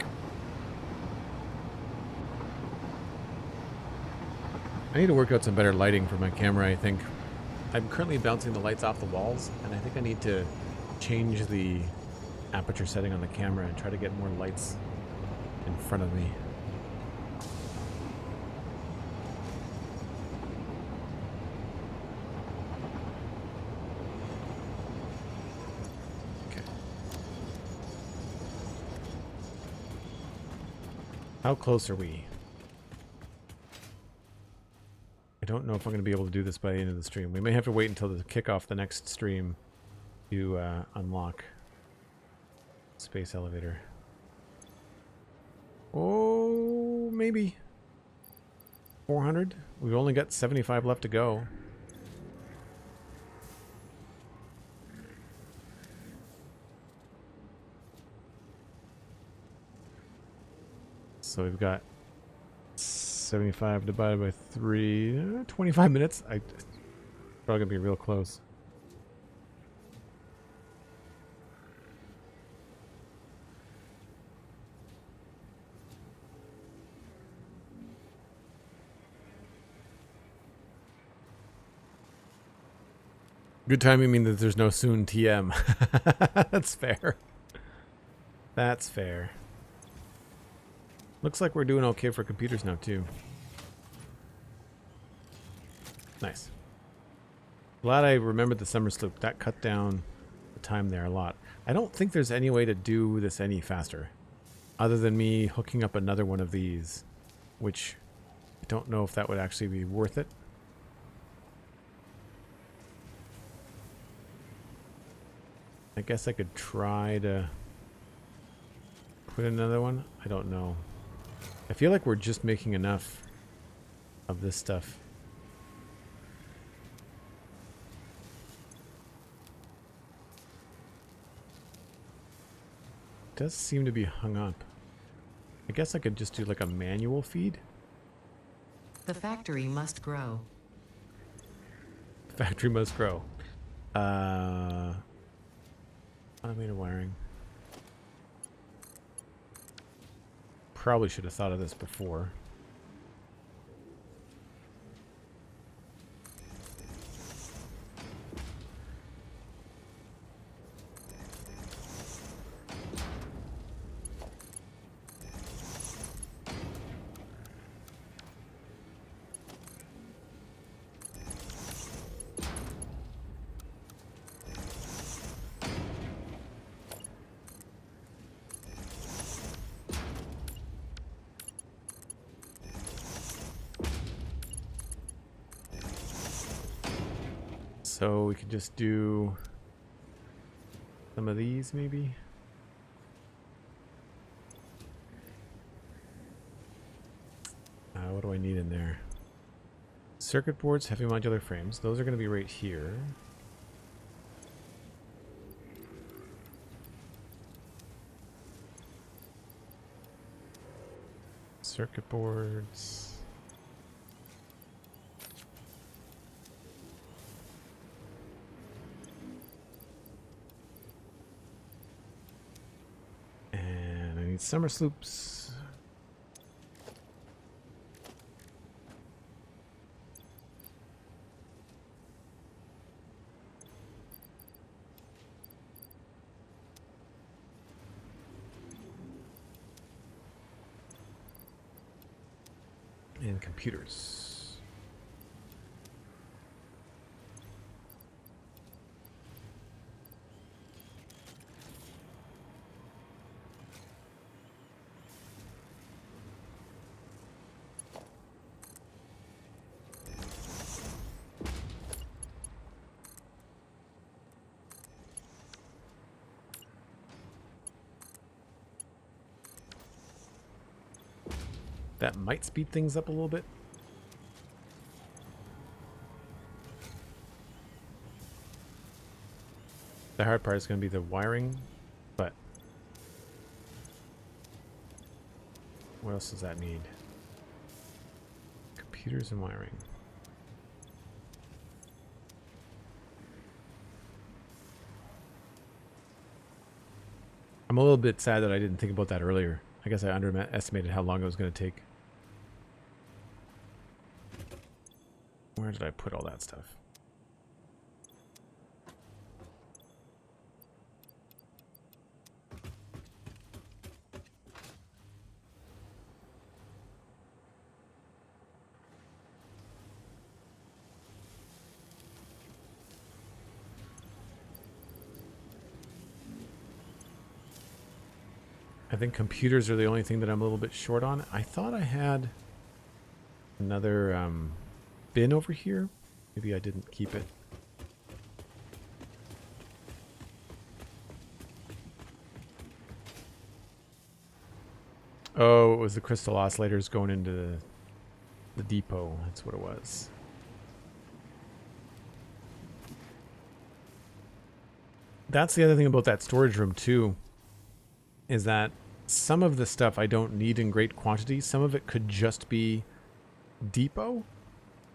I need to work out some better lighting for my camera, I think. I'm currently bouncing the lights off the walls, and I think I need to change the aperture setting on the camera and try to get more lights in front of me. Okay. How close are we? I don't know if I'm going to be able to do this by the end of the stream. We may have to wait until the kickoff the next stream to unlock space elevator. Oh, maybe 400. We've only got 75 left to go. So we've got 75 divided by 3, 25 minutes. It's probably gonna be real close. Good timing means that there's no soon TM. That's fair. That's fair. Looks like we're doing okay for computers now, too. Nice. Glad I remembered the summer sloop. That cut down the time there a lot. I don't think there's any way to do this any faster, other than me hooking up another one of these, which I don't know if that would actually be worth it. I guess I could try to put another one. I don't know. I feel like we're just making enough of this stuff. It does seem to be hung up. I guess I could just do like a manual feed. The factory must grow. Factory must grow. Automated wiring. Probably should have thought of this before. So we could just do some of these, maybe. What do I need in there? Circuit boards, heavy modular frames. Those are going to be right here. Circuit boards. Summer sloops. And computers. That might speed things up a little bit. The hard part is going to be the wiring, but what else does that need? Computers and wiring. I'm a little bit sad that I didn't think about that earlier. I guess I underestimated how long it was going to take. Where did I put all that stuff? I think computers are the only thing that I'm a little bit short on. I thought I had another bin over here. Maybe I didn't keep it. Oh, it was the crystal oscillators going into the depot. That's what it was. That's the other thing about that storage room too, is that some of the stuff I don't need in great quantity. Some of it could just be depot.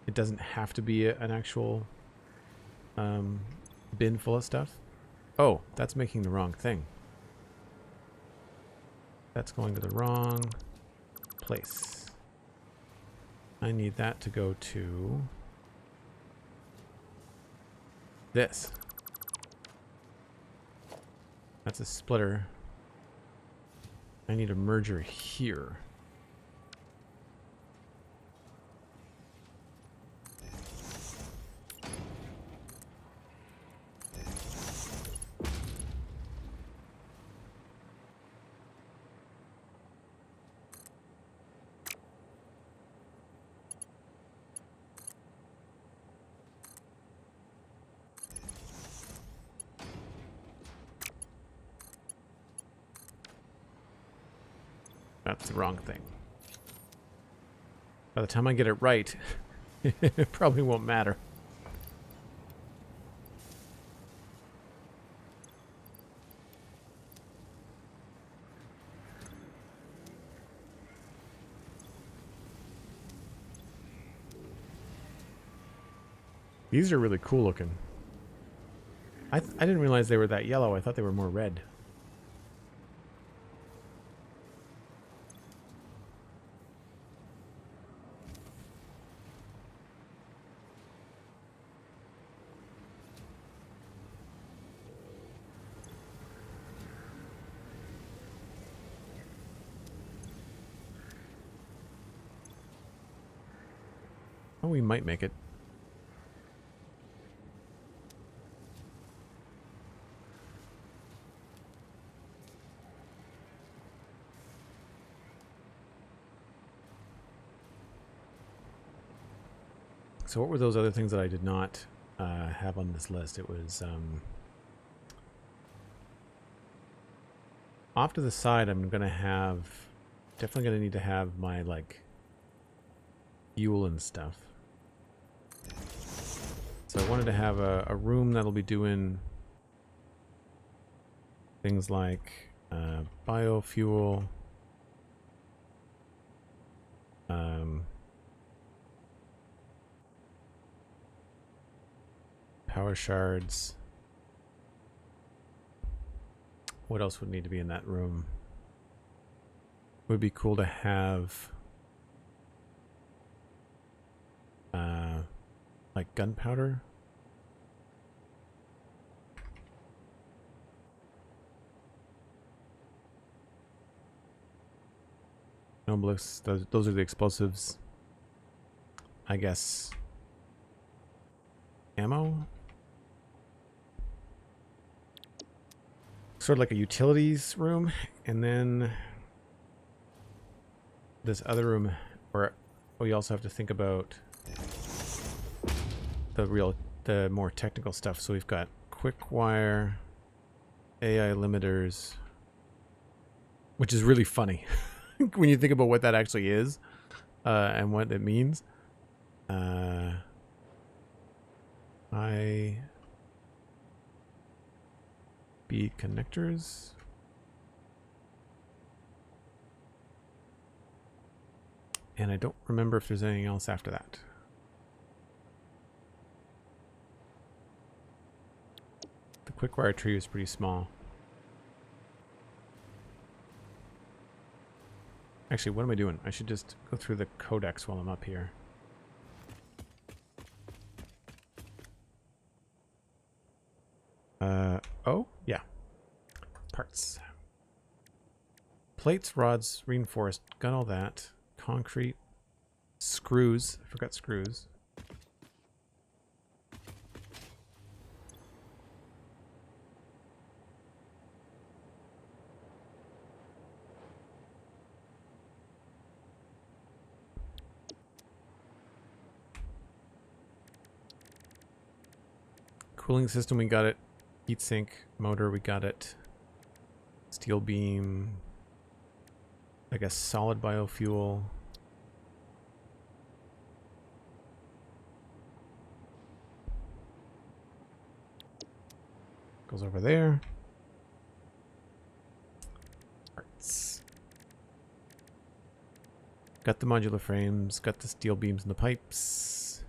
It doesn't have to be an actual bin full of stuff. Oh, that's making the wrong thing. That's going to the wrong place. I need that to go to this. That's a splitter. I need a merger here. That's the wrong thing. By the time I get it right, it probably won't matter. These are really cool looking. I didn't realize they were that yellow. I thought they were more red. Oh, we might make it. So what were those other things that I did not have on this list? It was off to the side. I'm gonna have definitely gonna need to have my like fuel and stuff. So I wanted to have a room that'll be doing things like biofuel, power shards. What else would need to be in that room? Would be cool to have like gunpowder. Noblix, those are the explosives. I guess ammo? Sort of like a utilities room, and then this other room where we also have to think about the more technical stuff. So we've got quick wire, AI limiters, which is really funny when you think about what that actually is and what it means. High speed connectors. And I don't remember if there's anything else after that. The quick wire tree is pretty small. Actually, what am I doing? I should just go through the codex while I'm up here. Oh, yeah. Parts. Plates, rods, reinforced, got all that. Concrete. Screws. I forgot screws. Cooling system, we got it. Heatsink motor, we got it. Steel beam. I guess solid biofuel. Goes over there. Parts. Got the modular frames, got the steel beams and the pipes.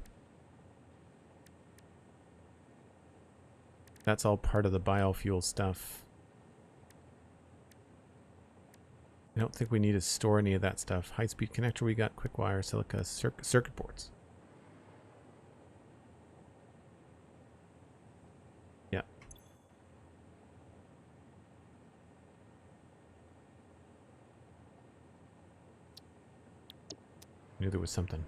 That's all part of the biofuel stuff. I don't think we need to store any of that stuff. High-speed connector, we got quick wire, silica, circuit boards. Yeah. I knew there was something.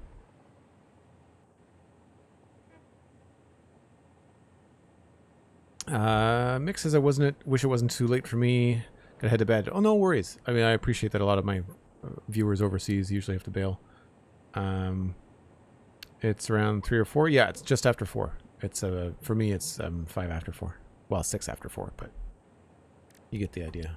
Mick says wish it wasn't too late for me. Gotta head to bed. Oh, no worries. I mean, I appreciate that a lot of my viewers overseas usually have to bail. It's around 3 or 4. Yeah, it's just after 4. It's for me, it's 5 after 4. Well, 6 after 4, but you get the idea.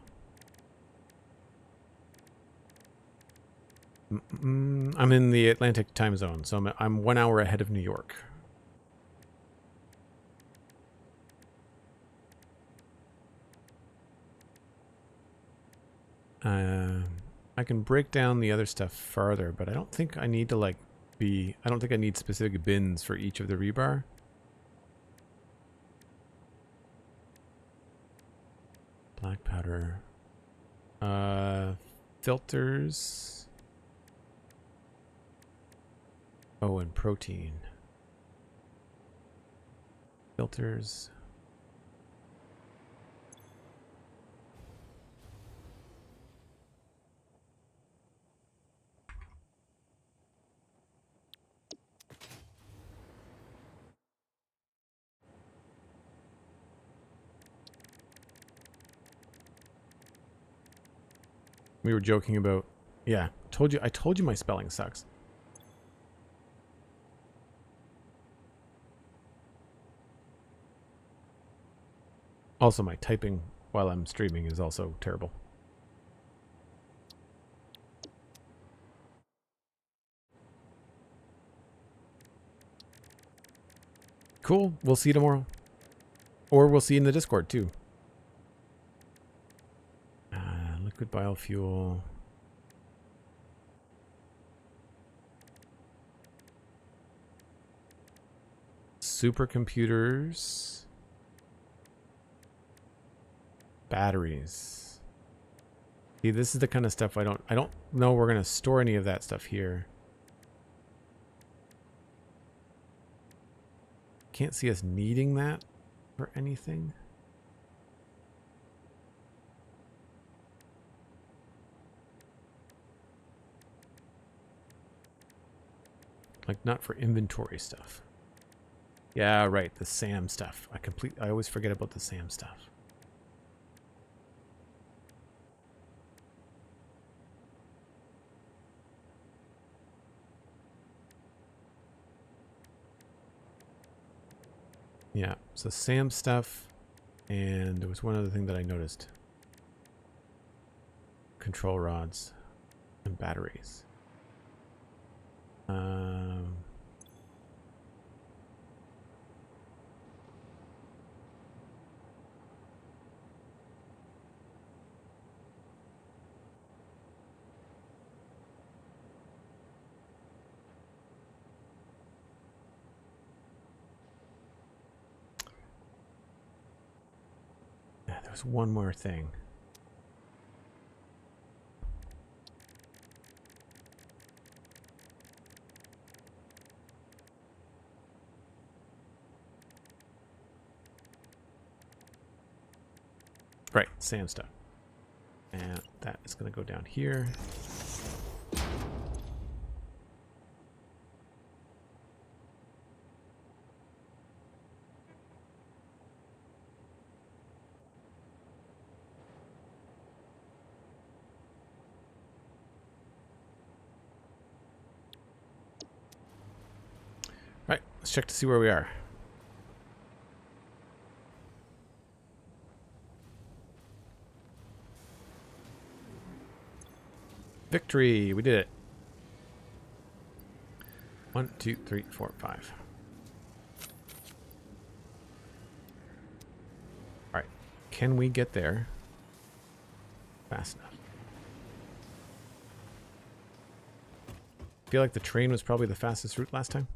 I'm in the Atlantic time zone, so I'm 1 hour ahead of New York. I can break down the other stuff farther, but I don't think I need to I don't think I need specific bins for each of the rebar. Black powder. Filters. Oh, and protein. Filters. We were joking about, yeah, I told you my spelling sucks. Also, my typing while I'm streaming is also terrible. Cool. We'll see you tomorrow. Or we'll see you in the Discord, too. Liquid biofuel. Supercomputers. Batteries. See, this is the kind of stuff I don't know we're going to store any of that stuff here. Can't see us needing that for anything. Like, not for inventory stuff. Yeah, right, the SAM stuff. I always forget about the SAM stuff. Yeah, so SAM stuff, and there was one other thing that I noticed. Control rods and batteries. Yeah, there's one more thing. Right, sand stuff. And that is going to go down here. Right, let's check to see where we are. Victory! We did it. 1, 2, 3, 4, 5. Alright. Can we get there fast enough? I feel like the train was probably the fastest route last time.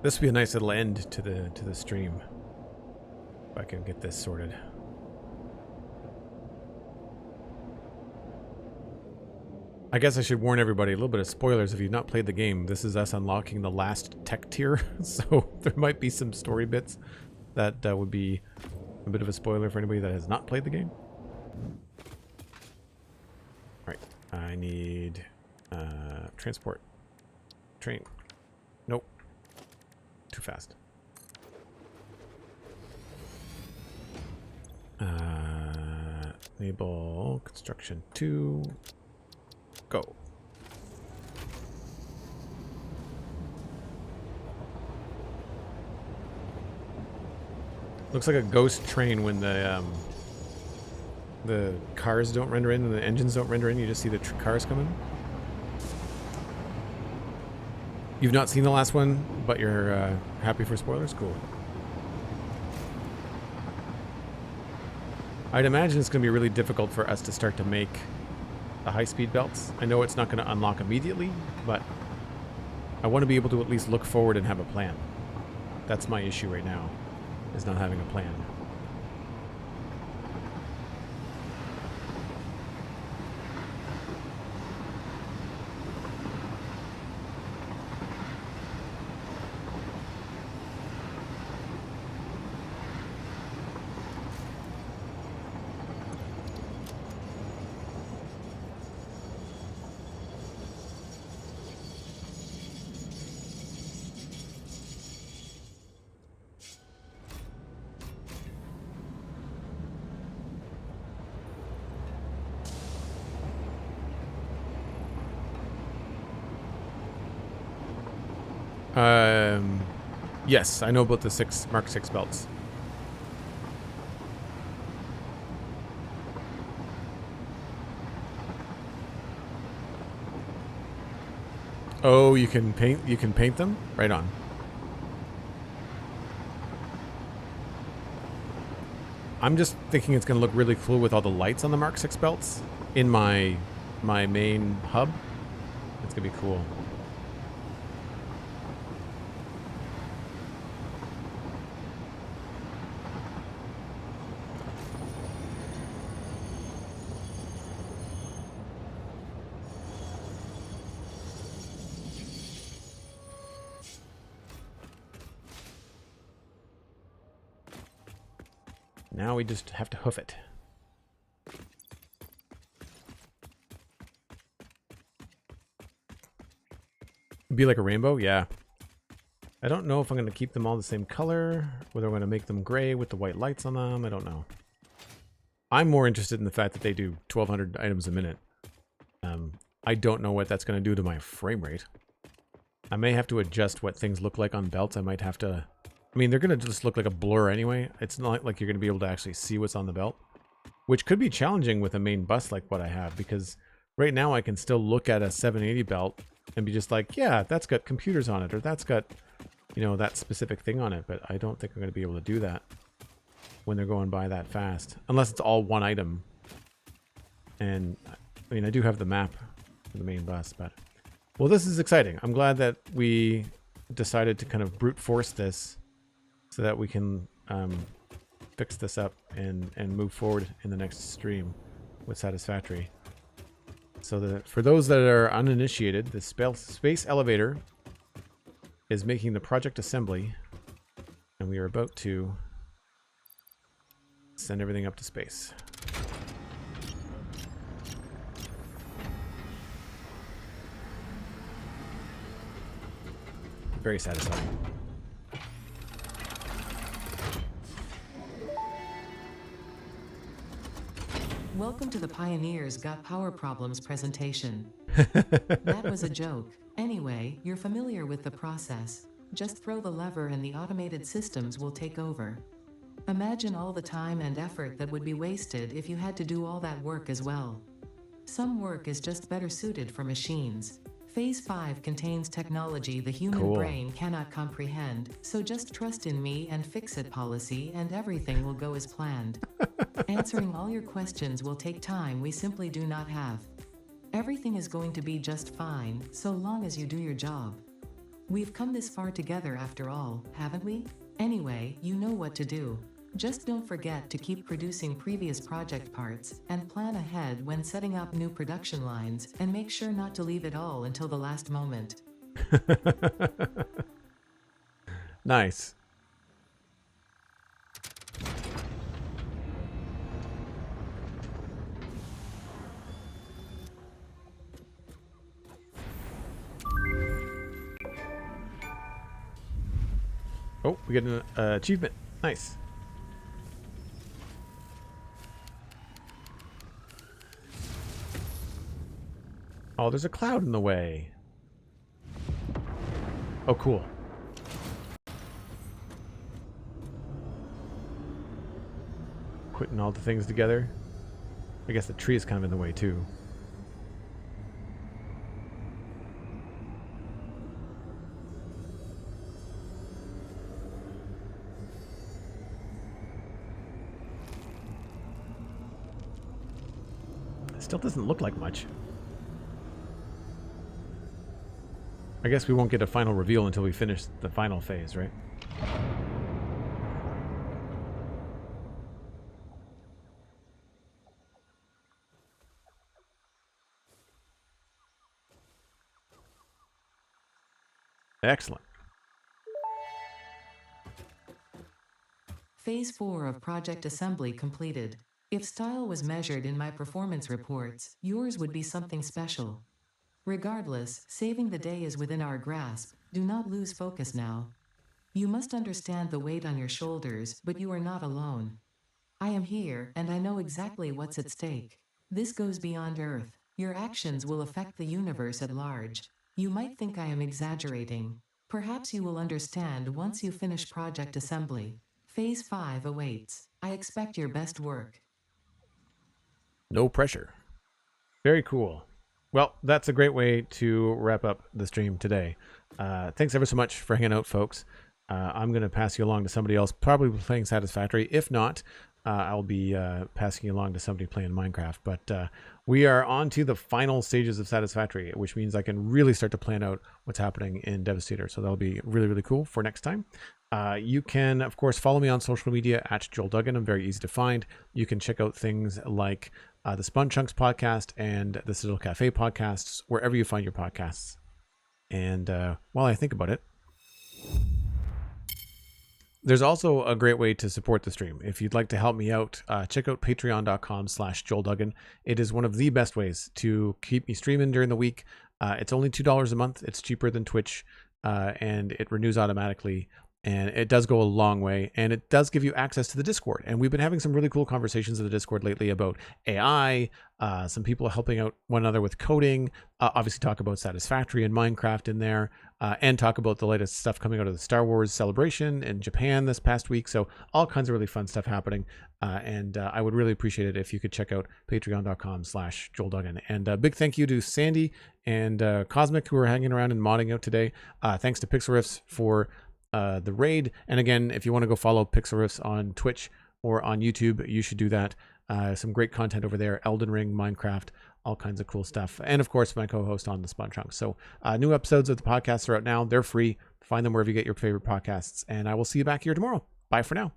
This would be a nice little end to the stream. If I can get this sorted. I guess I should warn everybody, a little bit of spoilers if you've not played the game. This is us unlocking the last tech tier, so there might be some story bits that would be a bit of a spoiler for anybody that has not played the game. Right, I need transport. Train. Nope. Too fast. Enable construction 2. Go. Looks like a ghost train when the cars don't render in and the engines don't render in. You just see the cars coming. You've not seen the last one, but you're happy for spoilers? Cool. I'd imagine it's going to be really difficult for us to start to make the high-speed belts. I know it's not going to unlock immediately, but I want to be able to at least look forward and have a plan. That's my issue right now, is not having a plan. Yes, I know about the Mark 6 belts. Oh, you can paint them? Right on. I'm just thinking it's going to look really cool with all the lights on the Mark 6 belts in my main hub. It's going to be cool. Now we just have to hoof it. Be like a rainbow? Yeah. I don't know if I'm going to keep them all the same color, whether I'm going to make them gray with the white lights on them. I don't know. I'm more interested in the fact that they do 1,200 items a minute. I don't know what that's going to do to my frame rate. I may have to adjust what things look like on belts. I might have to... I mean, they're going to just look like a blur anyway. It's not like you're going to be able to actually see what's on the belt, which could be challenging with a main bus like what I have, because right now I can still look at a 780 belt and be just like, yeah, that's got computers on it, or that's got, you know, that specific thing on it, but I don't think I'm going to be able to do that when they're going by that fast, unless it's all one item. And, I mean, I do have the map for the main bus, but... Well, this is exciting. I'm glad that we decided to kind of brute force this so that we can fix this up and move forward in the next stream with Satisfactory. So for those that are uninitiated, the space elevator is making the project assembly, and we are about to send everything up to space. Very satisfying. Welcome to the Pioneers Got Power Problems presentation. That was a joke. Anyway, you're familiar with the process. Just throw the lever and the automated systems will take over. Imagine all the time and effort that would be wasted if you had to do all that work as well. Some work is just better suited for machines. Phase 5 contains technology the human brain cannot comprehend, so just trust in me and fix it policy and everything will go as planned. Answering all your questions will take time we simply do not have. Everything is going to be just fine, so long as you do your job. We've come this far together after all, haven't we? Anyway, you know what to do. Just don't forget to keep producing previous project parts, and plan ahead when setting up new production lines, and make sure not to leave it all until the last moment. Nice. Oh, we get an achievement. Nice. Oh, there's a cloud in the way. Oh, cool. Putting all the things together. I guess the tree is kind of in the way, too. It still doesn't look like much. I guess we won't get a final reveal until we finish the final phase, right? Excellent. Phase 4 of Project Assembly completed. If style was measured in my performance reports, yours would be something special. Regardless, saving the day is within our grasp. Do not lose focus now. You must understand the weight on your shoulders, but you are not alone. I am here, and I know exactly what's at stake. This goes beyond Earth. Your actions will affect the universe at large. You might think I am exaggerating. Perhaps you will understand once you finish Project Assembly. Phase 5 awaits. I expect your best work. No pressure. Very cool. Well, that's a great way to wrap up the stream today. Thanks ever so much for hanging out, folks. I'm going to pass you along to somebody else, probably playing Satisfactory. If not, I'll be passing you along to somebody playing Minecraft. But we are on to the final stages of Satisfactory, which means I can really start to plan out what's happening in Devastator. So that'll be really, really cool for next time. You can, of course, follow me on social media at Joel Duggan. I'm very easy to find. You can check out things like the Spun Chunks podcast and the Citadel Cafe podcasts, wherever you find your podcasts. And while I think about it, there's also a great way to support the stream. If you'd like to help me out, check out patreon.com/JoelDuggan. It is one of the best ways to keep me streaming during the week. It's only $2 a month. It's cheaper than Twitch, and it renews automatically. And it does go a long way, and it does give you access to the Discord. And we've been having some really cool conversations in the Discord lately about AI, some people helping out one another with coding, obviously talk about Satisfactory and Minecraft in there, and talk about the latest stuff coming out of the Star Wars celebration in Japan this past week. So all kinds of really fun stuff happening. And I would really appreciate it if you could check out patreon.com/JoelDuggan. And a big thank you to Sandy and Cosmic, who are hanging around and modding out today. Thanks to Pixel Riffs for the raid. And again, if you want to go follow Pixel Riffs on Twitch or on YouTube, you should do that. Some great content over there. Elden Ring, Minecraft, all kinds of cool stuff. And of course, my co-host on the Spun Chunks. So new episodes of the podcast are out now. They're free. Find them wherever you get your favorite podcasts. And I will see you back here tomorrow. Bye for now.